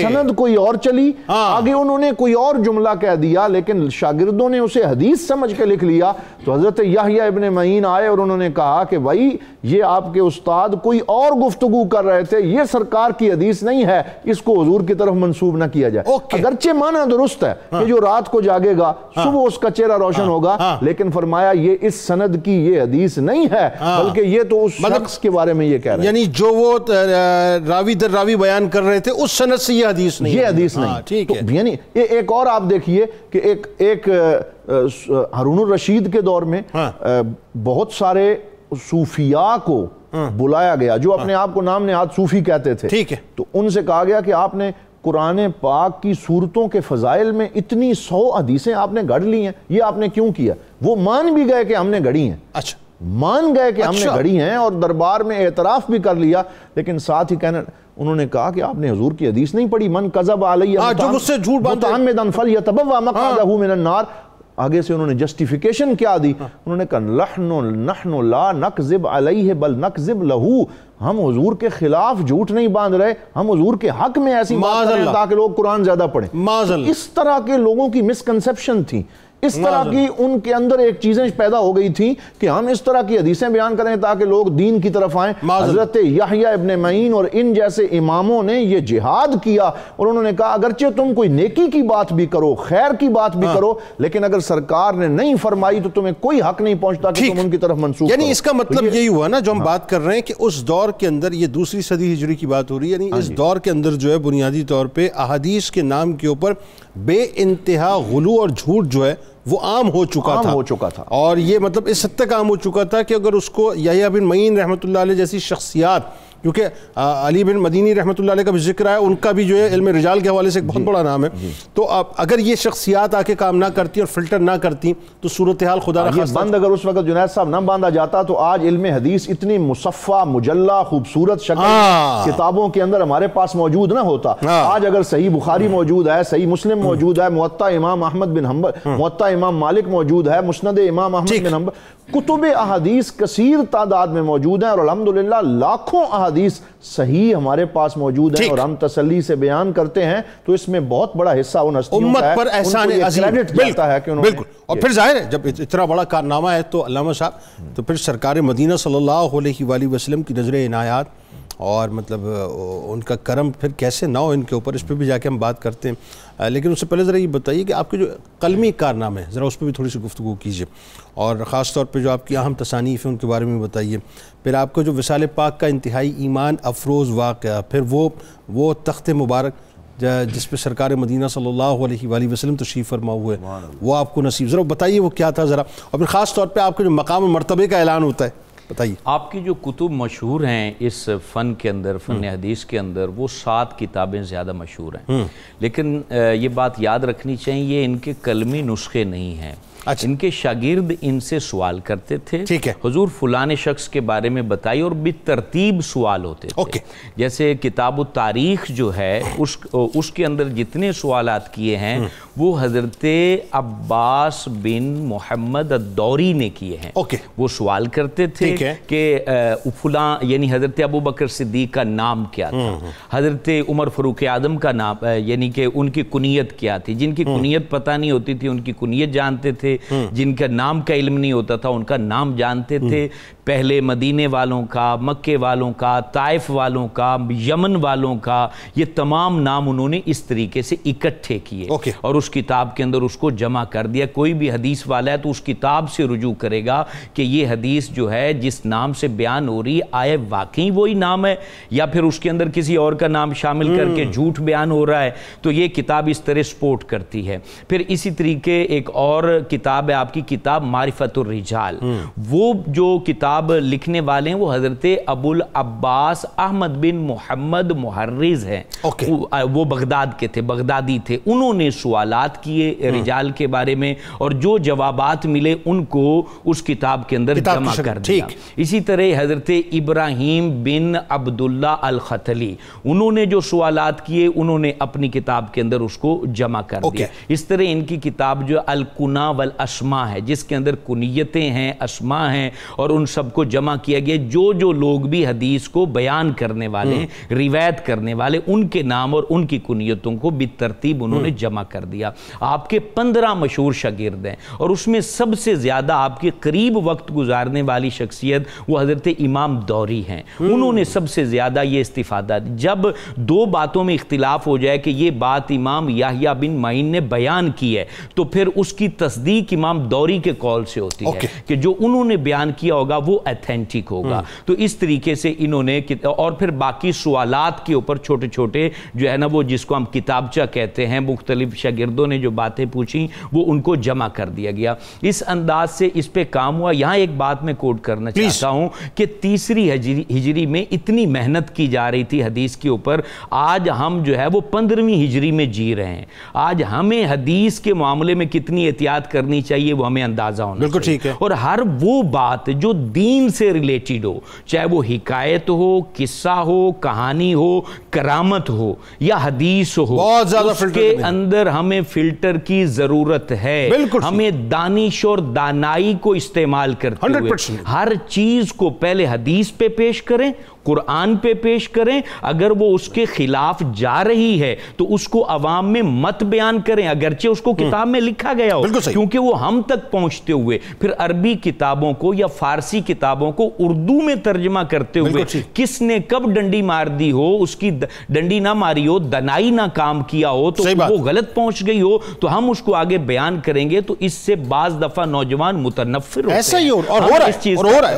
[SPEAKER 3] سند کوئی اور چلی، آگے انہوں نے کوئی اور جملہ کہہ دیا لیکن شاگردوں نے اسے حدیث سمجھ کے لکھ لیا، تو حضرت یحییٰ ابن معین آئے اور انہوں نے کہا کہ بھائی یہ آپ کے استاد کوئی اور گفتگو کر رہے تھے، یہ سرکار کی حدیث نہیں ہے، اس کو حضور کی طرف منسوب نہ کیا جائے، اگرچہ معنی درست ہے کہ جو رات کو جاگے گا صبح اس کا چہرہ روشن ہوگا، لیکن فرمایا یہ اس سند کی یہ حدیث نہیں ہے، بلکہ یہ تو اس شخص کے بارے میں یہ کہہ رہے ہیں،
[SPEAKER 1] یعنی جو وہ راوی در راوی بیان کر رہے تھے اس سند سے یہ حدیث نہیں،
[SPEAKER 3] یہ حدیث نہیں۔ یعنی ایک اور آپ دیکھیے کہ ایک ہارون الرشید کے دور میں بہت سارے صوفیاء کو بلایا گیا جو اپنے آپ کو نام نہاد صوفی کہتے تھے، تو ان سے کہا گیا کہ آپ نے قرآن پاک کی صورتوں کے فضائل میں اتنی 100 حدیثیں آپ نے گھڑ لی ہیں، یہ آپ نے کیوں کیا؟ وہ مان بھی گئے کہ ہم نے گھڑی ہیں، مان گئے کہ ہم نے گھڑی ہیں اور دربار میں اعتراف بھی کر لیا، لیکن ساتھ ہی انہوں نے کہا کہ آپ نے حضور کی حدیث نہیں پڑھی، من کذب علی متعمدا فلیتبوأ مقعدہ من النار، آگے سے انہوں نے جسٹیفیکیشن کیا دی، انہوں نے کہا نحن لا نکذب علیہ بل نکذب لہو، ہم حضور کے خلاف جھوٹ نہیں باندھ رہے، ہم حضور کے حق میں ایسی بات کر رہے ہیں تاکہ لوگ قرآن زیادہ پڑھیں۔ اس طرح کے لوگوں کی مسکنسپشن تھی، اس طرح کی ان کے اندر ایک چیزیں پیدا ہو گئی تھیں کہ ہم اس طرح کی حدیثیں بیان کریں تاکہ لوگ دین کی طرف آئیں۔ حضرت یحییٰ ابن معین اور ان جیسے اماموں نے یہ جہاد کیا اور انہوں نے کہا اگرچہ تم کوئی نیکی کی بات بھی کرو، خیر کی بات بھی کرو، لیکن اگر سرکار نے نہیں فرمائی تو تمہیں کوئی حق نہیں پہنچتا کہ تم ان کی طرف منسوخ کرو۔
[SPEAKER 1] یعنی اس کا مطلب یہی ہوا نا جو ہم بات کر رہے ہیں کہ اس دور کے اندر، یہ دوسری صدی ہجری کی بات ہو رہی ہے، یعنی اس دور کے اندر جو ہے بنیادی طور پہ احادیث کے نام کے اوپر بے انتہا غلو اور جھوٹ جو ہے وہ عام ہو چکا تھا، اور یہ مطلب اس حد تک عام ہو چکا تھا کہ اگر اس کو یحییٰ بن معین رحمۃ اللہ علیہ جیسی شخصیات، کیونکہ علی بن مدینی رحمۃ اللہ علیہ کا بھی ذکر ہے، ان کا بھی جو ہے علم رجال کے حوالے سے ایک بہت بڑا نام ہے، تو اگر یہ شخصیات آ کے کام نہ کرتی اور فلٹر نہ کرتی تو صورتحال خدا نخواستہ
[SPEAKER 3] بند اگر اس وقت جنید صاحب نہ باندھا جاتا تو آج علم حدیث اتنی مصفہ مجلہ خوبصورت شکل کتابوں کے اندر ہمارے پاس موجود نہ ہوتا۔ آج اگر صحیح بخاری موجود ہے، صحیح مسلم موجود ہے، موطا امام احمد بن حنبل، موطا امام مالک موجود ہے، مسند امام احمد بن حنبل، کتب احادیث کثیر تعداد میں موجود ہیں، اور الحمدللہ لاکھوں احادیث حدیث صحیح ہمارے پاس موجود ہیں اور ہم تسلی سے بیان کرتے ہیں تو اس میں بہت بڑا حصہ ان ہستیوں کا ہے،
[SPEAKER 1] پر احسان عظیم
[SPEAKER 3] جاتا ہے کہ انہوں نے
[SPEAKER 1] بالکل. اور پھر ظاہر ہے جب اتنا بڑا کارنامہ ہے تو علامہ صاحب تو پھر سرکار مدینہ صلی اللہ علیہ وآلہ وسلم کی نظر عنایات اور مطلب ان کا کرم پھر کیسے نہ ہو ان کے اوپر، اس پہ بھی جا کے ہم بات کرتے ہیں. لیکن اس سے پہلے ذرا یہ بتائیے کہ آپ کے جو قلمی کارنامے ہیں ذرا اس پہ بھی تھوڑی سی گفتگو کیجیے، اور خاص طور پہ جو آپ کی اہم تصانیف ہیں ان کے بارے میں بتائیے. پھر آپ کو جو وصال پاک کا انتہائی ایمان افروز واقعہ، پھر وہ تخت مبارک جس پہ سرکار مدینہ صلی اللہ علیہ وآلہ وسلم تشریف فرما ہوئے، وہ آپ کو نصیب، ذرا بتائیے وہ کیا تھا ذرا. اور پھر خاص طور پہ آپ کے جو مقام مرتبے کا اعلان ہوتا ہے بتائیے. آپ
[SPEAKER 4] کی جو کتب مشہور ہیں اس فن کے اندر، فن حدیث کے اندر، وہ 7 کتابیں زیادہ مشہور ہیں، لیکن یہ بات یاد رکھنی چاہیے یہ ان کے قلمی نسخے نہیں ہیں. ان کے شاگرد ان سے سوال کرتے تھے، حضور فلاں شخص کے بارے میں بتائی، اور بالترتیب سوال ہوتے تھے. جیسے کتاب التاریخ جو ہے اس کے اندر جتنے سوالات کیے ہیں وہ حضرت عباس بن محمد الدوری نے کیے ہیں. وہ سوال کرتے تھے کہ فلاں یعنی حضرت ابو بکر صدیق کا نام کیا تھا، حضرت عمر فاروق اعظم کا نام یعنی کہ ان کی کنیت کیا تھی. جن کی کنیت پتہ نہیں ہوتی تھی ان کی کنیت جانتے تھے، جن کا نام کا علم نہیں ہوتا تھا ان کا نام جانتے تھے. پہلے مدینے والوں کا، مکے والوں کا، طائف والوں کا، یمن والوں کا، یہ تمام نام انہوں نے اس طریقے سے اکٹھے کیے اور اس کتاب کے اندر اس کو جمع کر دیا. کوئی بھی حدیث والا ہے تو اس کتاب سے رجوع کرے گا کہ یہ حدیث جو ہے جس نام سے بیان ہو رہی ہے آیا واقعی وہی نام ہے یا پھر اس کے اندر کسی اور کا نام شامل کر کے جھوٹ بیان ہو رہا ہے. تو یہ کتاب اس طرح سپورٹ کرتی ہے. پھر اسی طریقے ایک اور کتاب ہے آپ کی کتاب معرفت الرجال. وہ جو کتاب لکھنے والے ہیں وہ حضرت ابو العباس احمد بن محمد محرز ہیں. وہ بغداد کے تھے، بغدادی تھے. انہوں نے سوالات کیے رجال کے بارے میں اور جو جوابات ملے ان کو اس کتاب کے اندر جمع کر دیا. اسی طرح حضرت ابراہیم بن عبداللہ الختلی انہوں نے جو سوالات کیے انہوں نے اپنی کتاب کے اندر اس کو جمع کر دیا. اس طرح ان کی کتاب جو الکنا والاسماء ہے جس کے اندر کنیتیں ہیں، اسماء ہیں، اور ان سب کو جمع کیا گیا. جو لوگ بھی حدیث کو بیان کرنے والے ہیں، روایت کرنے والے، ان کے نام اور ان کی کنیتوں کو بالترتیب انہوں نے جمع کر دیا. آپ کے 15 مشہور شاگرد ہیں اور اس میں سب سے زیادہ آپ کے قریب وقت گزارنے والی شخصیت وہ حضرت امام دوری ہیں. انہوں نے سب سے زیادہ یہ استفادہ دی. جب 2 باتوں میں اختلاف ہو جائے کہ یہ بات امام یحییٰ بن معین نے بیان کی ہے تو پھر اس کی تصدیق امام دوری کے قول سے ہوتی ہے کہ جو انہوں نے بیان کیا ہوگا وہ ایتھینٹک ہوگا. تو اس طریقے سے انہوں نے اور پھر باقی سوالات کے اوپر چھوٹے چھوٹے جو ہے نا وہ جس کو ہم کتابچہ کہتے ہیں، مختلف شاگردوں نے جو باتیں پوچھیں وہ ان کو جمع کر دیا گیا. اس انداز سے اس پہ کام ہوا. یہاں ایک بات میں کوٹ کرنا چاہتا ہوں کہ 3 ہجری میں اتنی محنت کی جا رہی تھی حدیث کے اوپر. آج ہم جو ہے وہ 15ویں ہجری میں جی رہے ہیں. آج ہمیں حدیث کے معاملے میں کتنی احتیاط کرنی چاہیے وہ ہمیں اندازہ ہونا چاہیے. اور ہر وہ بات جو دین سے ریلیٹڈ ہو، چاہے وہ حکایت ہو، قصہ ہو، کہانی ہو، کرامت ہو یا حدیث ہو، اس کے اندر ہمیں فلٹر کی ضرورت ہے. ہمیں دانش اور دانائی کو استعمال کرتے ہوئے ہر چیز کو پہلے حدیث پہ پیش کریں، قرآن پہ پیش کریں. اگر وہ اس کے خلاف جا رہی ہے تو اس کو عوام میں مت بیان کریں اگرچہ اس کو کتاب میں لکھا گیا ہو، کیونکہ وہ ہم تک پہنچتے ہوئے پھر عربی کتابوں کو یا فارسی کتابوں کو اردو میں ترجمہ کرتے ہوئے کس نے کب ڈنڈی مار دی ہو، اس کی ڈنڈی نہ ماری ہو، دنائی نہ کام کیا ہو تو وہ غلط پہنچ گئی ہو تو ہم اس کو آگے بیان کریں گے. تو اس سے بعض دفعہ نوجوان متنفر ہوتے ہیں.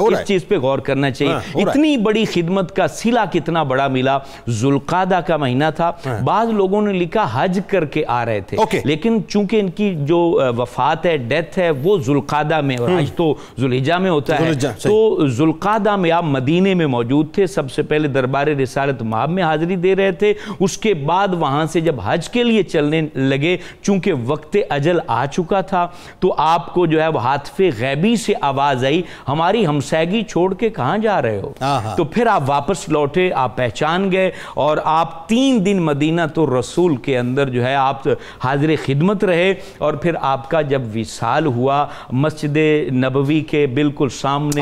[SPEAKER 4] اس چیز پہ غور کرنا چاہیے. اتنی بڑی خدمت کا صلہ کتنا بڑا ملا. ذوالقعدہ کا مہینہ تھا. بعض لوگوں نے لکھا حج کر کے آ رہے تھے لیکن چونکہ ان کی جو وفات ہے، ڈیتھ ہے، وہ ذوالقعدہ میں، اور حج تو ذوالحجہ میں ہوتا ہے. تو ذوالقعدہ میں آپ مدینے میں موجود تھے. سب سے پہلے دربار رسالت مآب میں حاضری دے رہے تھے. اس کے بعد وہاں سے جب حج کے لیے چلنے لگے چونکہ وقت اجل آ چکا تھا تو آپ کو جو ہے وہ ہاتف غیبی سے آواز آئی، ہماری ہمسائیگی چھوڑ کے کہاں جا رہے ہو؟ تو پھر آپ واپس لوٹے، آپ پہچان گئے اور آپ 3 دن مدینہ تو رسول کے اندر جو ہے آپ حاضر خدمت رہے. اور پھر آپ کا جب وصال ہوا مسجد نبوی کے بالکل سامنے